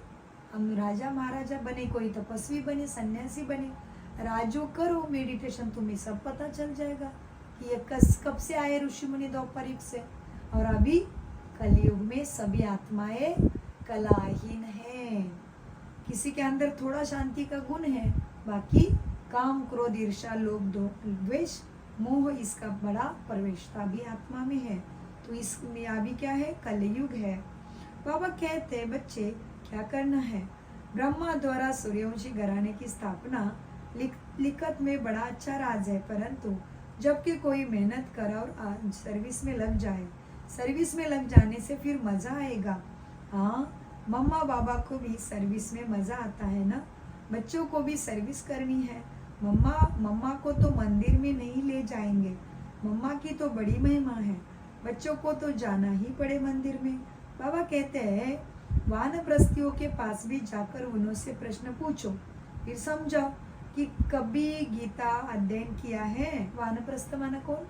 हम राजा महाराजा बने, कोई तपस्वी बने, सन्यासी बने। राजो करो मेडिटेशन, तुम्हें सब पता चल जाएगा कि ये कब से आए ऋषि मुनि द्वापर युग से। और अभी कलयुग में सभी आत्माएं कलाहीन है, किसी के अंदर थोड़ा शांति का गुण है, बाकी काम क्रोध ईर्ष्या लोभ द्वेष मोह इसका बड़ा प्रवेशता भी आत्मा में है। तो इसमें अभी क्या है, कलयुग है। बाबा कहते हैं बच्चे क्या करना है, ब्रह्मा द्वारा सूर्यवंशी घराने की स्थापना लिखत में बड़ा अच्छा राज है, परंतु जबकि कोई मेहनत कर और सर्विस में लग जाए, सर्विस में लग जाने से फिर मजा आएगा। हाँ, मम्मा बाबा को भी सर्विस में मजा आता है ना, बच्चों को भी सर्विस करनी है। मम्मा को तो मंदिर में नहीं ले जाएंगे, मम्मा की तो बड़ी महिमा है, बच्चों को तो जाना ही पड़े मंदिर में। बाबा कहते हैं वानप्रस्थियों के पास भी जाकर उनसे प्रश्न पूछो, फिर समझाओ कि कभी गीता अध्ययन किया है। वानप्रस्थ माना कौन?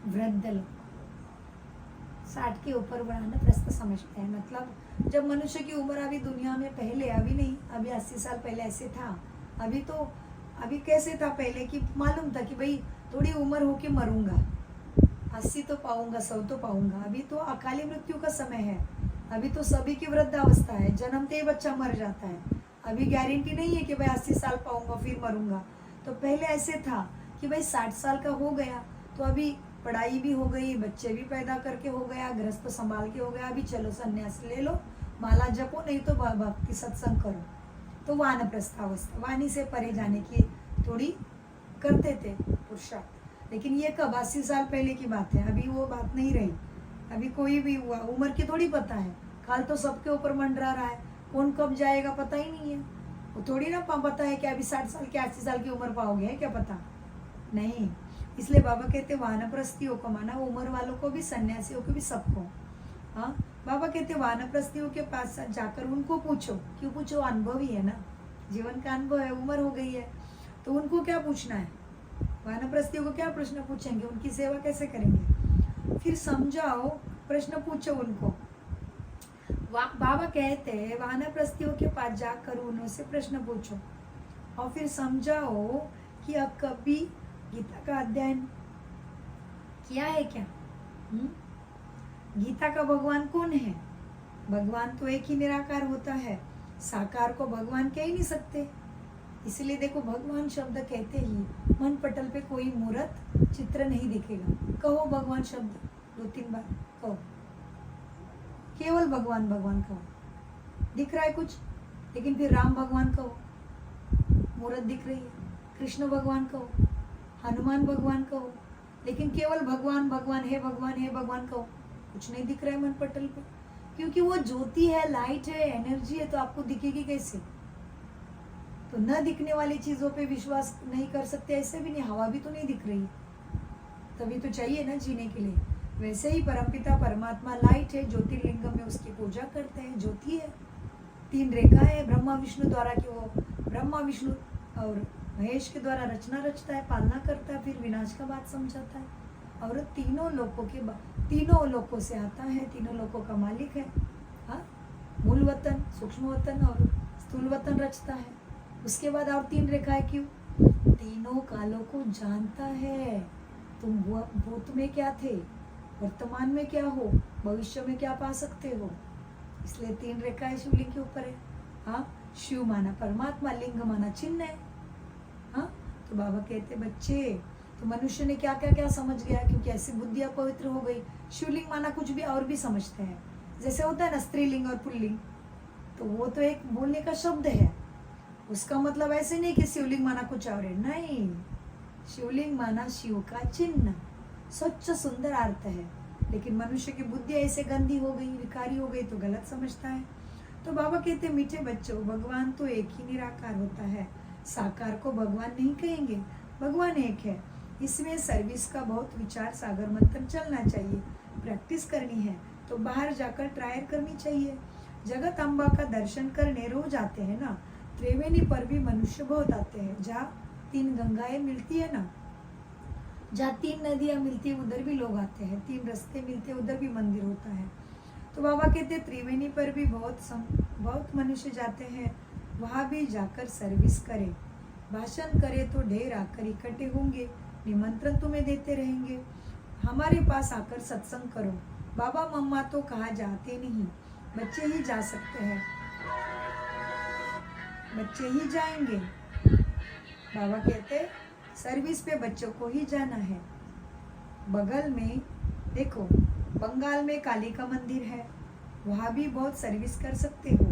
वृद्ध लोग, 60 के ऊपर वानप्रस्थ समझते हैं। मतलब जब मनुष्य की उम्र अभी दुनिया में पहले, अभी नहीं, अभी 80 साल पहले ऐसे था। अभी कैसे था पहले कि मालूम था कि भाई थोड़ी उम्र हो के मरूंगा, 80 तो पाऊंगा, 100 तो पाऊंगा। अभी तो अकाली मृत्यु का समय है, अभी तो सभी की वृद्धावस्था है, जन्मते ही बच्चा मर जाता है। अभी गारंटी नहीं है कि भाई 80 साल पाऊंगा फिर मरूंगा। तो पहले ऐसे था कि भाई 60 साल का हो गया तो अभी पढ़ाई भी हो गई, बच्चे भी पैदा करके हो गया, गृहस्थ संभाल के हो गया, अभी चलो संन्यास ले लो, माला जपो, नहीं तो भक्ति सत्संग करो। तो वानप्रस्थावस्था, वाणी से परे जाने की थोड़ी करते थे पुरुषार्थ। लेकिन ये कब, 80 साल पहले की बात है, अभी वो बात नहीं रही। अभी कोई भी हुआ उम्र की थोड़ी पता है, काल तो सबके ऊपर मंडरा रहा है, कौन कब जाएगा पता ही नहीं है। वो थोड़ी ना पता है कि अभी 60 साल की 80 साल की उम्र पाओगे, है क्या पता नहीं। इसलिए बाबा कहते वानप्रस्थियों को माना उम्र वालों को भी, सन्यासियों को भी, सबको। हाँ, बाबा कहते वानप्रस्थियों के पास जाकर उनको पूछो। क्यों पूछो? अनुभव ही है ना, जीवन का अनुभव है, उम्र हो गई है तो उनको क्या पूछना है, वानप्रस्थियों को क्या प्रश्न पूछेंगे, उनकी सेवा कैसे करेंगे। फिर समझाओ, प्रश्न पूछो उनको। बाबा कहते हैं वानप्रस्थियों के पास जाकर उनसे प्रश्न पूछो और फिर समझाओ कि अब कभी गीता का अध्ययन किया है क्या। गीता का भगवान कौन है? भगवान तो एक ही निराकार होता है, साकार को भगवान कह ही नहीं सकते। इसलिए देखो, भगवान शब्द कहते ही मन पटल पे कोई मूर्त चित्र नहीं दिखेगा। कहो भगवान शब्द 2-3 बार कहो, केवल भगवान भगवान कहो। दिख रहा है कुछ, लेकिन फिर राम भगवान कहो, मूर्त दिख रही है। कृष्ण भगवान कहो, हनुमान भगवान कहो, लेकिन केवल भगवान भगवान, हे भगवान हे भगवान कहो, कुछ नहीं दिख रहा है मन पटल पे। क्योंकि वो ज्योति है, लाइट है, एनर्जी है, तो आपको दिखेगी कैसे। तो न दिखने वाली चीजों पे विश्वास नहीं कर सकते, ऐसे भी नहीं। हवा भी तो नहीं दिख रही, तभी तो चाहिए ना जीने के लिए। वैसे ही परमपिता परमात्मा लाइट है, ज्योतिर्लिंगम में उसकी पूजा करते हैं, ज्योति है। 3 रेखा है ब्रह्मा विष्णु द्वारा, कि वो ब्रह्मा विष्णु और महेश के द्वारा रचना रचता है, पालना करता है, फिर विनाश का बात समझाता है। और तीनों लोकों से आता है, तीनों लोकों का मालिक है। हाँ, मूल वतन, सूक्ष्म वतन और स्थूल वतन रचता है। उसके बाद और 3 रेखाएं क्यों? तीनों कालों को जानता है। तुम भूत में क्या थे, वर्तमान में क्या हो, भविष्य में क्या पा सकते हो। इसलिए 3 रेखाएं शिवलिंग के ऊपर है। हाँ, शिव माना परमात्मा, लिंग माना चिन्ह है। हाँ, तो बाबा कहते बच्चे, तो मनुष्य ने क्या क्या क्या समझ गया, क्योंकि ऐसी बुद्धि अपवित्र हो गई। शिवलिंग माना कुछ भी और भी समझते हैं, जैसे होता है ना स्त्रीलिंग और पुल्लिंग, तो वो तो एक बोलने का शब्द है, उसका मतलब ऐसे नहीं कि शिवलिंग माना कुछ और है, नहीं। शिवलिंग माना शिव का चिन्ह, स्वच्छ सुंदर अर्थ है। लेकिन मनुष्य की बुद्धि ऐसे गंदी हो गई, विकारी हो गई, तो गलत समझता है। तो बाबा कहते मीठे बच्चों, भगवान तो एक ही निराकार होता है, साकार को भगवान नहीं कहेंगे, भगवान एक है। इसमें सर्विस का बहुत विचार सागर मंथन चलना चाहिए, प्रैक्टिस करनी है तो बाहर जाकर ट्रायल करनी चाहिए। जगत अम्बा का दर्शन करने रोज आते हैं ना, त्रिवेणी पर भी मनुष्य बहुत आते हैं, जहाँ 3 गंगाएं मिलती है ना, जहाँ 3 नदियाँ मिलती है उधर भी लोग आते हैं, 3 रास्ते मिलते हैं उधर भी मंदिर होता है। तो बाबा कहते त्रिवेणी पर भी बहुत मनुष्य जाते हैं, वहाँ भी जाकर सर्विस करें। भाषण करें तो ढेर आकर इकट्ठे होंगे, निमंत्रण तुम्हें देते रहेंगे। हमारे पास आकर सत्संग करो। बाबा मम्मा तो कहा जाते नहीं, बच्चे ही जा सकते हैं, बच्चे ही जाएंगे। बाबा कहते सर्विस पे बच्चों को ही जाना है। बगल में देखो, बंगाल में काली का मंदिर है, वहाँ भी बहुत सर्विस कर सकते हो।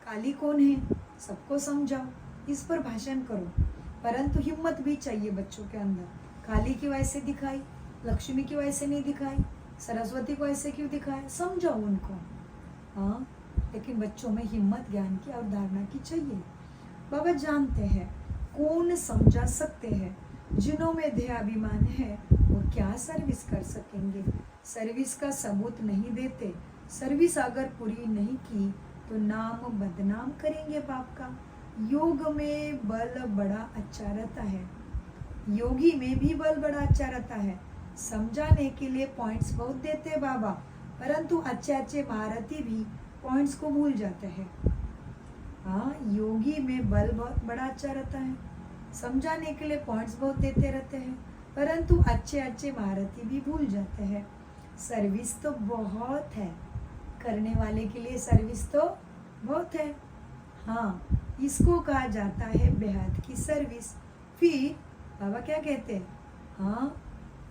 काली कौन है सबको समझाओ, इस पर भाषण करो, परंतु हिम्मत भी चाहिए बच्चों के अंदर। काली की वैसे दिखाई, लक्ष्मी की वैसे नहीं दिखाई, सरस्वती को ऐसे क्यों दिखाए, समझाओ उनको। हाँ, लेकिन बच्चों में हिम्मत ज्ञान की अवधारणा की चाहिए। बाबा जानते हैं कौन समझा सकते हैं, जिन्हों में ध्येयाभिमान है वो क्या सर्विस कर सकेंगे। सर्विस का सबूत नहीं देते, सर्विस अगर पूरी नहीं की तो नाम बदनाम करेंगे बाप का। योग में बल बड़ा अच्छा रहता है, योगी में भी बल बड़ा अच्छा रहता है। समझाने के लिए पॉइंट्स बहुत देते हैं बाबा, परंतु अच्छे अच्छे महारथी भी पॉइंट्स को भूल जाते हैं। हाँ, योगी में बल बहुत बड़ा अच्छा रहता है, समझाने के लिए पॉइंट्स बहुत देते रहते हैं, परंतु अच्छे अच्छे महारथी भी भूल जाते हैं। सर्विस तो बहुत है, करने वाले के लिए सर्विस तो बहुत है। हाँ, इसको कहा जाता है बेहद की सर्विस। फिर बाबा क्या कहते हैं, हाँ,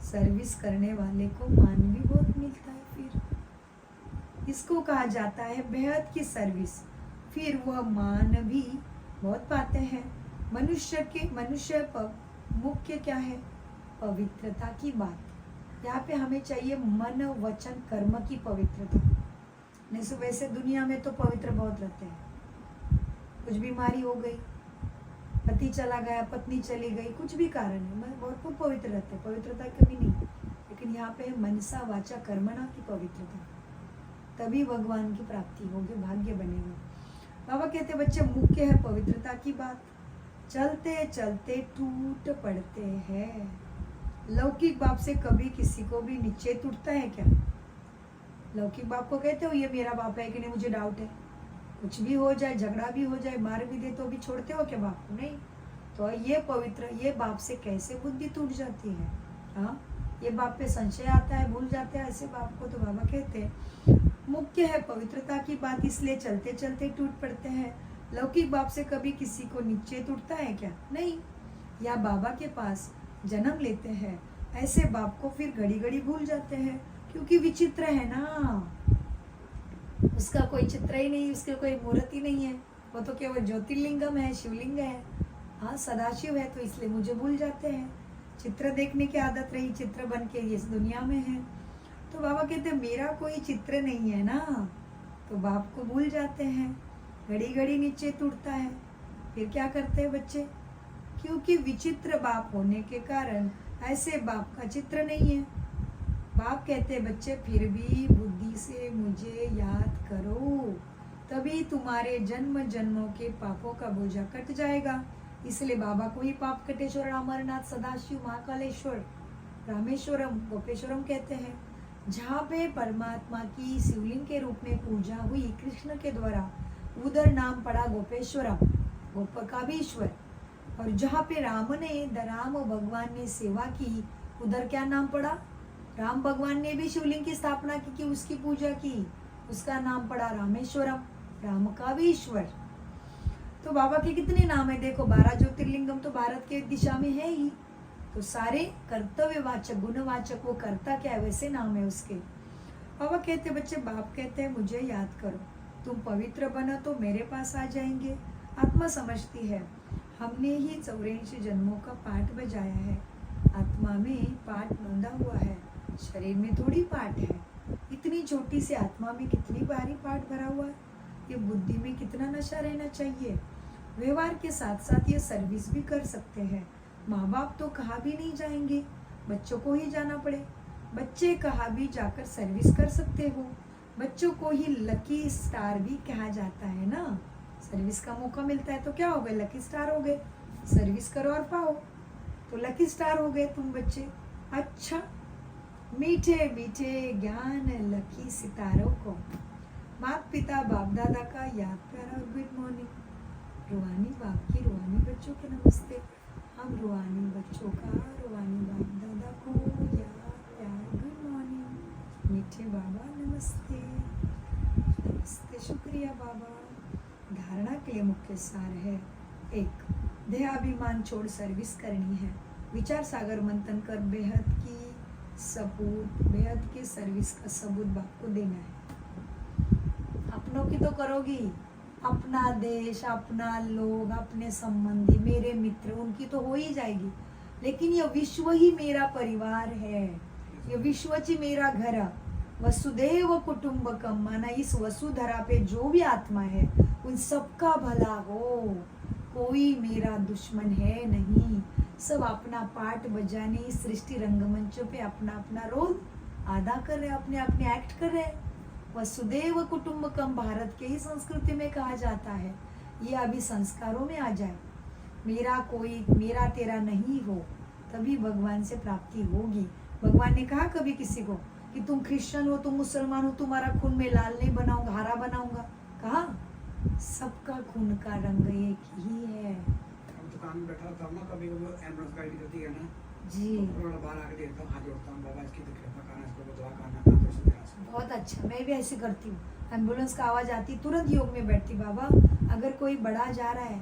सर्विस करने वाले को मान भी बहुत मिलता है। फिर इसको कहा जाता है बेहद की सर्विस। फिर वह मान भी बहुत पाते हैं। मनुष्य पर मुख्य क्या है, पवित्रता की बात। यहाँ पे हमें चाहिए मन वचन कर्म की पवित्रता। नहीं तो वैसे दुनिया में तो पवित्र बहुत रहते हैं, कुछ बीमारी हो गई, पति चला गया, पत्नी चली गई, कुछ भी कारण है, बहुत पवित्र रहते हैं, पवित्रता कभी नहीं। लेकिन यहाँ पे मनसा वाचा कर्मणा की पवित्रता, तभी भगवान की प्राप्ति होगी, भाग्य बनेगा। बाबा कहते बच्चे मुख्य है पवित्रता की बात। चलते चलते टूट पड़ते हैं। लौकिक बाप से कभी किसी को भी नीचे टूटता है क्या? लौकिक बाप को कहते हो ये मेरा बाप है कि नहीं, मुझे डाउट है, कुछ भी हो जाए, झगड़ा भी हो जाए, मार भी दे तो भी छोड़ते हो क्या बाप को? नहीं। तो ये पवित्र, ये बाप से कैसे बुद्धि टूट जाती है? हाँ, ये बाप पे संशय आता है, भूल जाते हैं ऐसे बाप को। तो बाबा कहते हैं मुख्य है पवित्रता की बात, इसलिए चलते चलते टूट पड़ते हैं। लौकिक बाप से कभी किसी को नीचे टूटता है क्या? नहीं। या बाबा के पास जन्म लेते हैं, ऐसे बाप को फिर घड़ी घड़ी भूल जाते हैं, क्योंकि विचित्र है ना, उसका कोई चित्र ही नहीं, उसके कोई मूर्ति नहीं है, वो तो केवल ज्योतिर्लिंगम है, शिवलिंग है। हाँ, सदाशिव है, तो इसलिए मुझे भूल जाते हैं। चित्र देखने की आदत रही, चित्र बन के इस दुनिया में है। तो बाबा कहते हैं मेरा कोई चित्र नहीं है ना, तो बाप को भूल जाते हैं, घड़ी घड़ी नीचे टूटता है। फिर क्या करते हैं बच्चे? क्योंकि विचित्र बाप होने के कारण ऐसे बाप का चित्र नहीं है। बाप कहते हैं बच्चे फिर भी बुद्धि से मुझे याद करो, तभी तुम्हारे जन्म जन्मों के पापों का बोझा कट जाएगा। इसलिए बाबा को ही पाप कटेश्वर, अमरनाथ, सदाशिव, महाकालेश्वर, रामेश्वरम, गोपेश्वरम कहते हैं। जहाँ पे परमात्मा की शिवलिंग के रूप में पूजा हुई कृष्ण के द्वारा, उधर नाम पड़ा गोपेश्वरम, गोपकाभीश्वर। और जहाँ पे राम भगवान ने सेवा की, उधर क्या नाम पड़ा? राम भगवान ने भी शिवलिंग की स्थापना की, उसकी पूजा की, उसका नाम पड़ा रामेश्वरम, राम का भी ईश्वर। तो बाबा के कितने नाम है देखो, 12 ज्योतिर्लिंगम तो भारत के दिशा में है ही। तो सारे कर्तव्यवाचक, गुणवाचक, वो करता क्या है वैसे नाम है उसके। बाबा कहते बच्चे, बाप कहते हैं मुझे याद करो, तुम पवित्र बनो तो मेरे पास आ जाएंगे। आत्मा समझती है हमने ही 84 जन्मों का पाठ बजाया है, आत्मा में पाठ नोंदा हुआ है, शरीर में थोड़ी पाठ है। इतनी छोटी सी आत्मा में कितनी भारी पाठ भरा हुआ है। ये बुद्धि में कितना नशा रहना चाहिए। व्यवहार के साथ साथ ये सर्विस भी कर सकते हैं। माँ बाप तो कहाँ भी नहीं जाएंगे, बच्चों को ही जाना पड़े। बच्चे कहाँ भी जाकर सर्विस कर सकते हो। बच्चों को ही लकी स्टार भी कहा जाता है ना। सर्विस का मौका मिलता है तो क्या हो गए, लकी स्टार हो गए। सर्विस करो और पाओ तो लकी स्टार हो गए तुम बच्चे। अच्छा, मीठे मीठे ज्ञान लकी सितारों को माता पिता बाप दादा का याद प्यारा और गुड मॉर्निंग। रूहानी बाप की रूहानी बच्चों के नमस्ते। हम रूहानी बच्चों का रूहानी बाप दादा को याद प्यार गुड मॉर्निंग। मीठे बाबा नमस्ते। नमस्ते, शुक्रिया बाबा। धारणा के लिए मुख्य सार है, 1, देहाभिमान छोड़ सर्विस करनी है। विचार सागर मंथन कर बेहद की बेहद की सर्विस का सबूत बाप को देना है। अपनों की तो करोगी, अपना देश, अपना लोग, अपने संबंधी, मेरे मित्र, उनकी तो हो ही जाएगी, लेकिन यह विश्व ही मेरा परिवार है, यह विश्व ही मेरा घर। वसुदेव कुटुंबकम, माना इस वसुधरा पे जो भी आत्मा है उन सबका भला हो, कोई मेरा दुश्मन है नहीं। सब अपना पार्ट बजाने इस सृष्टि रंगमंच पे अपना अपना रोल अदा कर रहे, अपने अपने एक्ट कर रहे। वसुदेव कुटुंबकम भारत के ही संस्कृति में कहा जाता है। ये अभी संस्कारों में आ जाए, मेरा तेरा नहीं हो, तभी भगवान से प्राप्ति होगी। भगवान ने कहा कभी किसी को कि तुम क्रिश्चियन हो, तुम मुसलमान हो, तुम्हारा खून में लाल नहीं बनाऊंगा, हरा बनाऊंगा? कहा सबका खून का रंग एक ही है। हम दुकान में बैठा था ना, कभी कभी एम्बुलेंस गाड़ी होती है ना जी, तो थोड़ा बाहर आके देखता हूँ, हाथ जोड़ता हूँ, बाबा इसकी तकलीफ करना, इसको दुआ करना, तंदुरुस्ती देना। बहुत अच्छा, मैं भी ऐसे करती हूँ। एम्बुलेंस का आवाज आती तुरंत योग में बैठती, बाबा अगर कोई बड़ा जा रहा है,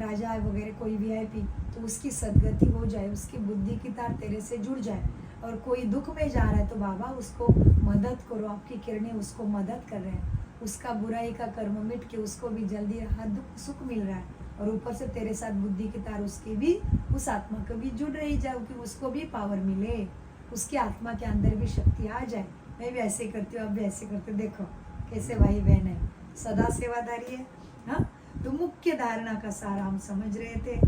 राजा है वगैरह, कोई वीआईपी, तो उसकी सदगति हो जाए, उसकी बुद्धि की तार तेरे से जुड़ जाए। और कोई दुख में जा रहा है तो बाबा उसको मदद करो, आपकी किरणें उसको मदद कर रहे हैं, उसका बुराई का कर्म मिट के उसको भी जल्दी राहत सुख मिल रहा है, और ऊपर से तेरे साथ बुद्धि की तार उसकी भी, उस आत्मा को भी जुड़ रही जाओ कि उसको भी पावर मिले, उसकी आत्मा के अंदर भी शक्ति आ जाए। मैं भी ऐसे करती हूँ, आप भी ऐसे करते हो, देखो कैसे भाई बहन है, सदा सेवादारी है। हाँ, तो मुख्य धारणा का सारा हम समझ रहे थे।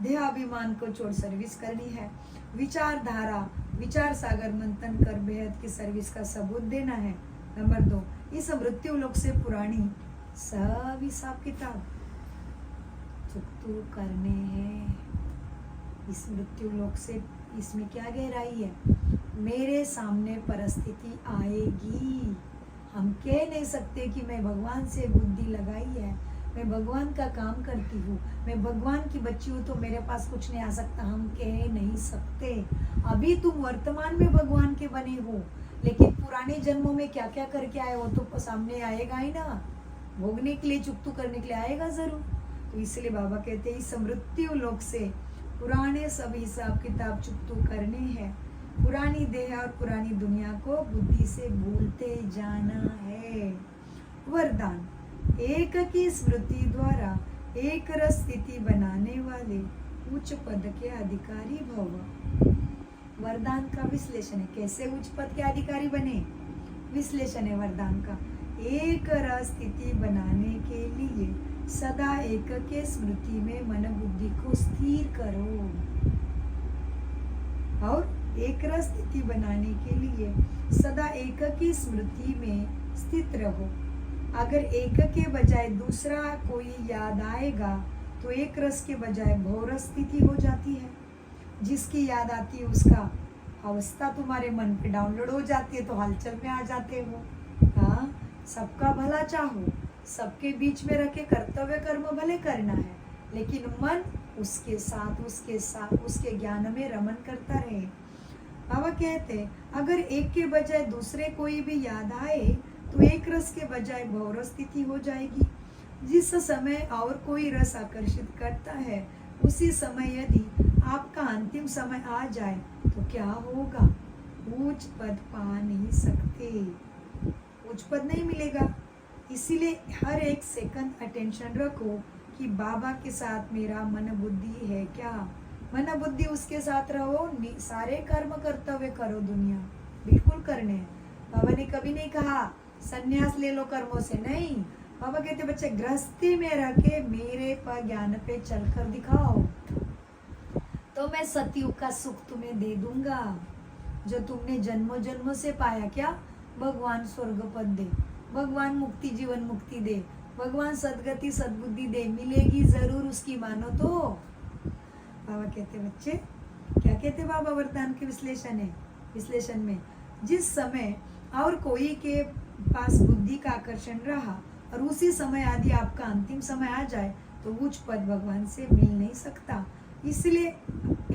देहाभिमान को छोड़ सर्विस करनी है। विचारधारा, विचार सागर मंथन कर बेहद की सर्विस का सबूत देना है। नंबर 2, इस मृत्यु लोक से पुरानी सब हिसाब किताब चुकतू करने हैं। इस मृत्यु लोक से, इसमें क्या गहराई है? मेरे सामने परिस्थिति आएगी, हम कह नहीं सकते कि मैं भगवान से बुद्धि लगाई है, मैं भगवान का काम करती हूँ, मैं भगवान की बच्ची हूँ तो मेरे पास कुछ नहीं आ सकता, हम कह नहीं सकते। अभी तुम वर्तमान में भगवान के बने हो, लेकिन पुराने जन्मों में क्या क्या करके आए वो तो सामने आएगा ही ना, भोगने के लिए, चुकतू करने के लिए आएगा जरूर। तो इसलिए बाबा कहते हैं इस मृत्यु लोक से पुराने सब हिसाब किताब चुकतू करने हैं। पुरानी देह और पुरानी दुनिया को बुद्धि से भूलते जाना है। वरदान, एक की स्मृति द्वारा एक रस स्थिति बनाने वाले उच्च पद के अधिकारी भव। वरदान का विश्लेषण है, कैसे उच्च पद के अधिकारी बने, विश्लेषण है वरदान का। एक रस स्थिति बनाने के लिए सदा एक के स्मृति में मन बुद्धि को स्थिर करो, और एक रस स्थिति बनाने के लिए सदा एक की स्मृति में स्थित रहो। अगर एक के बजाय दूसरा कोई याद आएगा तो एक रस के बजाय बहुरस स्थिति हो जाती है। जिसकी याद आती है उसका अवस्था तुम्हारे मन पे डाउनलोड हो जाती है, तो हलचल में आ जाते हो। हाँ, सबका भला चाहो, सबके बीच में रखे कर्तव्य कर्म भले करना है, लेकिन मन उसके साथ उसके ज्ञान में रमन करता रहे। बाबा कहते अगर एक के बजाय दूसरे कोई भी याद आए तो एक रस के बजाय बहुरस स्थिति हो जाएगी। जिस समय और कोई रस आकर्षित करता है उसी समय यदि आपका अंतिम समय आ जाए तो क्या होगा? उच्च पद पा नहीं सकते, उच्च पद नहीं मिलेगा। इसीलिए हर एक सेकंड अटेंशन रखो कि बाबा के साथ मेरा मन बुद्धि है क्या। मन बुद्धि उसके साथ रहो, सारे कर्म कर्तव्य करो, दुनिया बिल्कुल करने हैं। बाबा ने कभी नहीं कहा संन्यास ले लो कर्मों से, नहीं। बाबा कहते बच्चे गृहस्थी में रह के मेरे पर ज्ञान पे चलकर दिखाओ तो मैं सतयुग का सुख तुम्हें दे दूंगा जो तुमने जन्मों जन्मों से पाया। क्या? भगवान स्वर्ग पद दे, भगवान मुक्ति जीवन मुक्ति दे, भगवान सदगति सद्बुद्धि दे, मिलेगी जरूर उसकी मानो तो। बाबा कहते बच्चे क्या कहते बाबा वरदान के विश्लेषण में जिस समय और कोई के पास बुद्धि का आकर्षण रहा और उसी समय यदि आपका अंतिम समय आ जाए तो उच्च पद भगवान से मिल नहीं सकता। इसलिए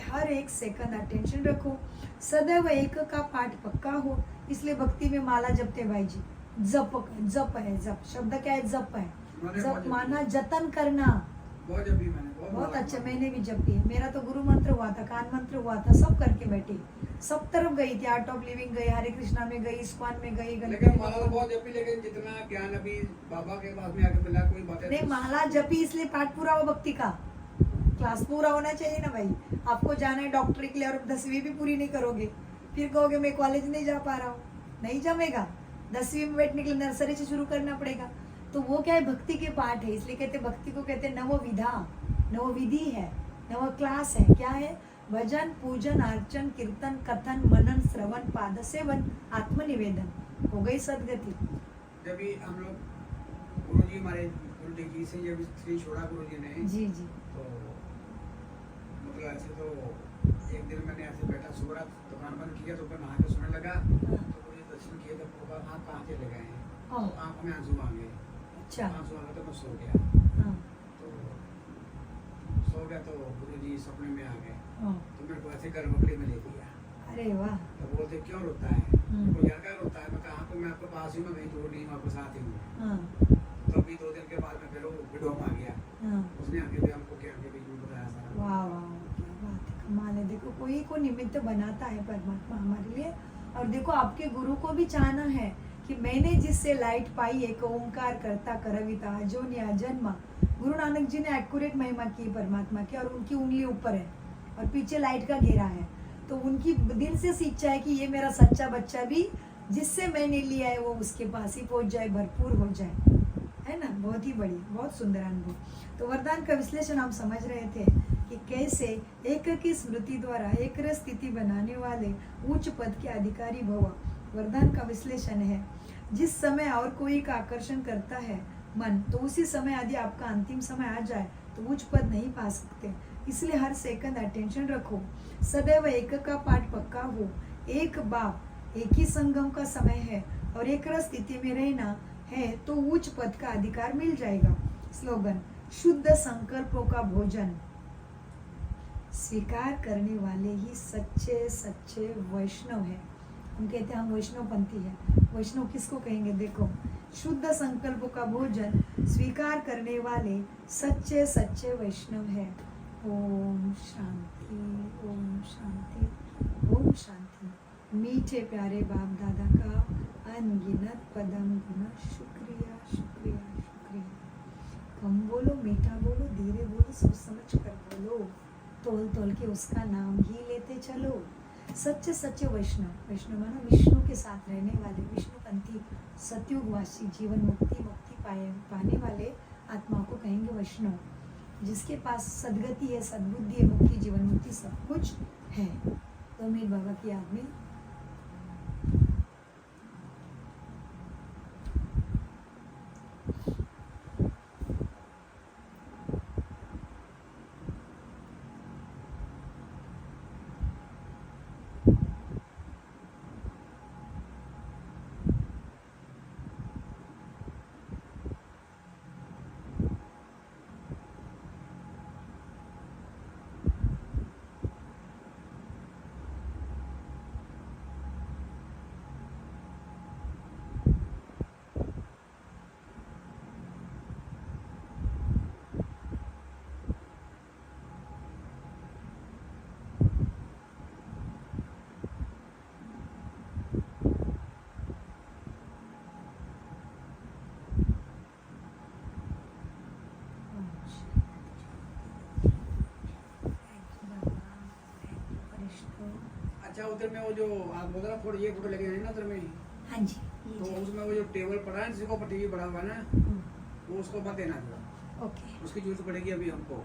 हर एक सेकंड अटेंशन रखो, सदैव एक का पाठ पक्का हो। इसलिए भक्ति में माला जपते भाई जी, जप जप है, जप शब्द क्या है, जप है। जप माना जतन करना। बहुत जब भी मैंने बहुत अच्छा, मैंने भी जपी है। मेरा तो गुरु मंत्र हुआ था, कान मंत्र हुआ था, सब करके बैठी, सब तरफ गई थी, आर्ट ऑफ लिविंग गई, हरे कृष्णा में गई, इस्कॉन में गई, लेकिन माला तो बहुत जपी, लेकिन जितना ज्ञान अभी बाबा के पास में आके मिला कोई बातें नहीं, माला जपी इसलिए पाठ पूरा हो भक्ति का, क्लास पूरा होना चाहिए ना भाई। आपको जाना है डॉक्टरी के लिए और 10वीं भी पूरी नहीं करोगे, फिर कहोगे मैं कॉलेज नहीं जा पा रहा हूँ, नहीं जमेगा। 10वीं में बैठने के लिए नर्सरी से शुरू करना पड़ेगा। तो वो क्या है, भक्ति के पाठ है। इसलिए कहते भक्ति को कहते नवविधा, नवविधि है, नव क्लास है। क्या है, भजन पूजन अर्चन कीर्तन कथन मनन श्रवण पाद सेवन आत्मनिवेदन, हो गई सदगति। जब भी हम लोग गुरुजी हमारे गुरुजी जी से जब श्री छोड़ा गुरुजी ने, जी जी, तो मतलब ऐसे तो एक दिन मैंने ऐसे बैठा, सुबह दुकान बंद किया तो नहा के सोने लगा, तो मुझे दर्शन किए तो आप कहाँ चले गए हैं, तो आँख में आंसू आ गए। अच्छा, आंसू आ गए तो मैं सो गया। हाँ, तो सो गया तो गुरुजी सपने में आ गए, हाँ, तो मेरे को ऐसे गर्भगृह में ले लिया। अरे वाह, तो बोलते क्यों रोता है, तो यार क्या रोता है, मैं कहा आपको, मैं आपके पास ही में कहीं दूर नहीं हूँ, आपके साथ ही हूँ। हाँ, तो अभी 2 दिन के बाद में फिर वो वीडियो में आ गया, हाँ, उसने आके भी हमको क्या के बीच में बताया सारा। वाह वाह, क्या बात है, कमाल है। देखो कोई को निमित्त बनाता है परमात्मा हमारे लिए। और देखो आपके गुरु को भी चाहना है कि मैंने जिससे लाइट पाई, एक ओंकार करता करविता जो जन्मा। गुरु नानक जी ने एक्यूरेट महिमा की परमात्मा की, और उनकी उंगली ऊपर है और पीछे लाइट का घेरा है। तो उनकी दिल से इच्छा है कि ये मेरा सच्चा बच्चा भी जिससे मैंने लिया है वो उसके पास ही पहुंच जाए, भरपूर हो जाए, है ना। बहुत ही बढ़िया, बहुत सुंदर अनुभव। तो वरदान का विश्लेषण हम समझ रहे थे कि कैसे एक की स्मृति द्वारा एक रस स्थिति बनाने वाले उच्च पद के अधिकारी भव। वरदान का विश्लेषण है, जिस समय और कोई का आकर्षण करता है मन, तो उसी समय यदि आपका अंतिम समय आ जाए तो उच्च पद नहीं पा सकते। इसलिए हर सेकंड अटेंशन रखो, सदैव एक का पाठ पक्का हो। एक बाप, एक ही संगम का समय है और एक रस स्थिति में रहना है तो उच्च पद का अधिकार मिल जाएगा। स्लोगन, शुद्ध संकल्पों का भोजन स्वीकार करने वाले ही सच्चे सच्चे वैष्णव है। हम कहते हैं हम वैष्णव पंथी है। वैष्णव किसको कहेंगे, देखो, शुद्ध संकल्पों का भोजन स्वीकार करने वाले सच्चे सच्चे वैष्णव है। ओम शांति, ओम शांति, ओम शांति। मीठे प्यारे बाप दादा का अनगिनत पदम गुना शुक्रिया शुक्रिया शुक्रिया। कम बोलो, मीठा बोलो, धीरे बोलो, सोच समझ कर बोलो, तोल तोल के उसका नाम ही लेते चलो। सच्चे सच्चे वैष्णव, वैष्णव माना विष्णु के साथ रहने वाले, विष्णुपंथी सतयुगवासी, जीवन मुक्ति पाने वाले आत्मा को कहेंगे वैष्णव। जिसके पास सदगति है, सद्बुद्धि है, मुक्ति, जीवन मुक्ति सब कुछ है। तो मीर बाबा की याद में अच्छा, उधर में वो जो आप बोल रहे फोटो, ये फोटो लेके जाए ना उधर में, हाँ जी, तो उसमें वो जो टेबल पड़ा है जिसको टीवी पड़ा हुआ है ना, वो उसको मत देना, ओके। उसकी जरूरत पड़ेगी अभी हमको।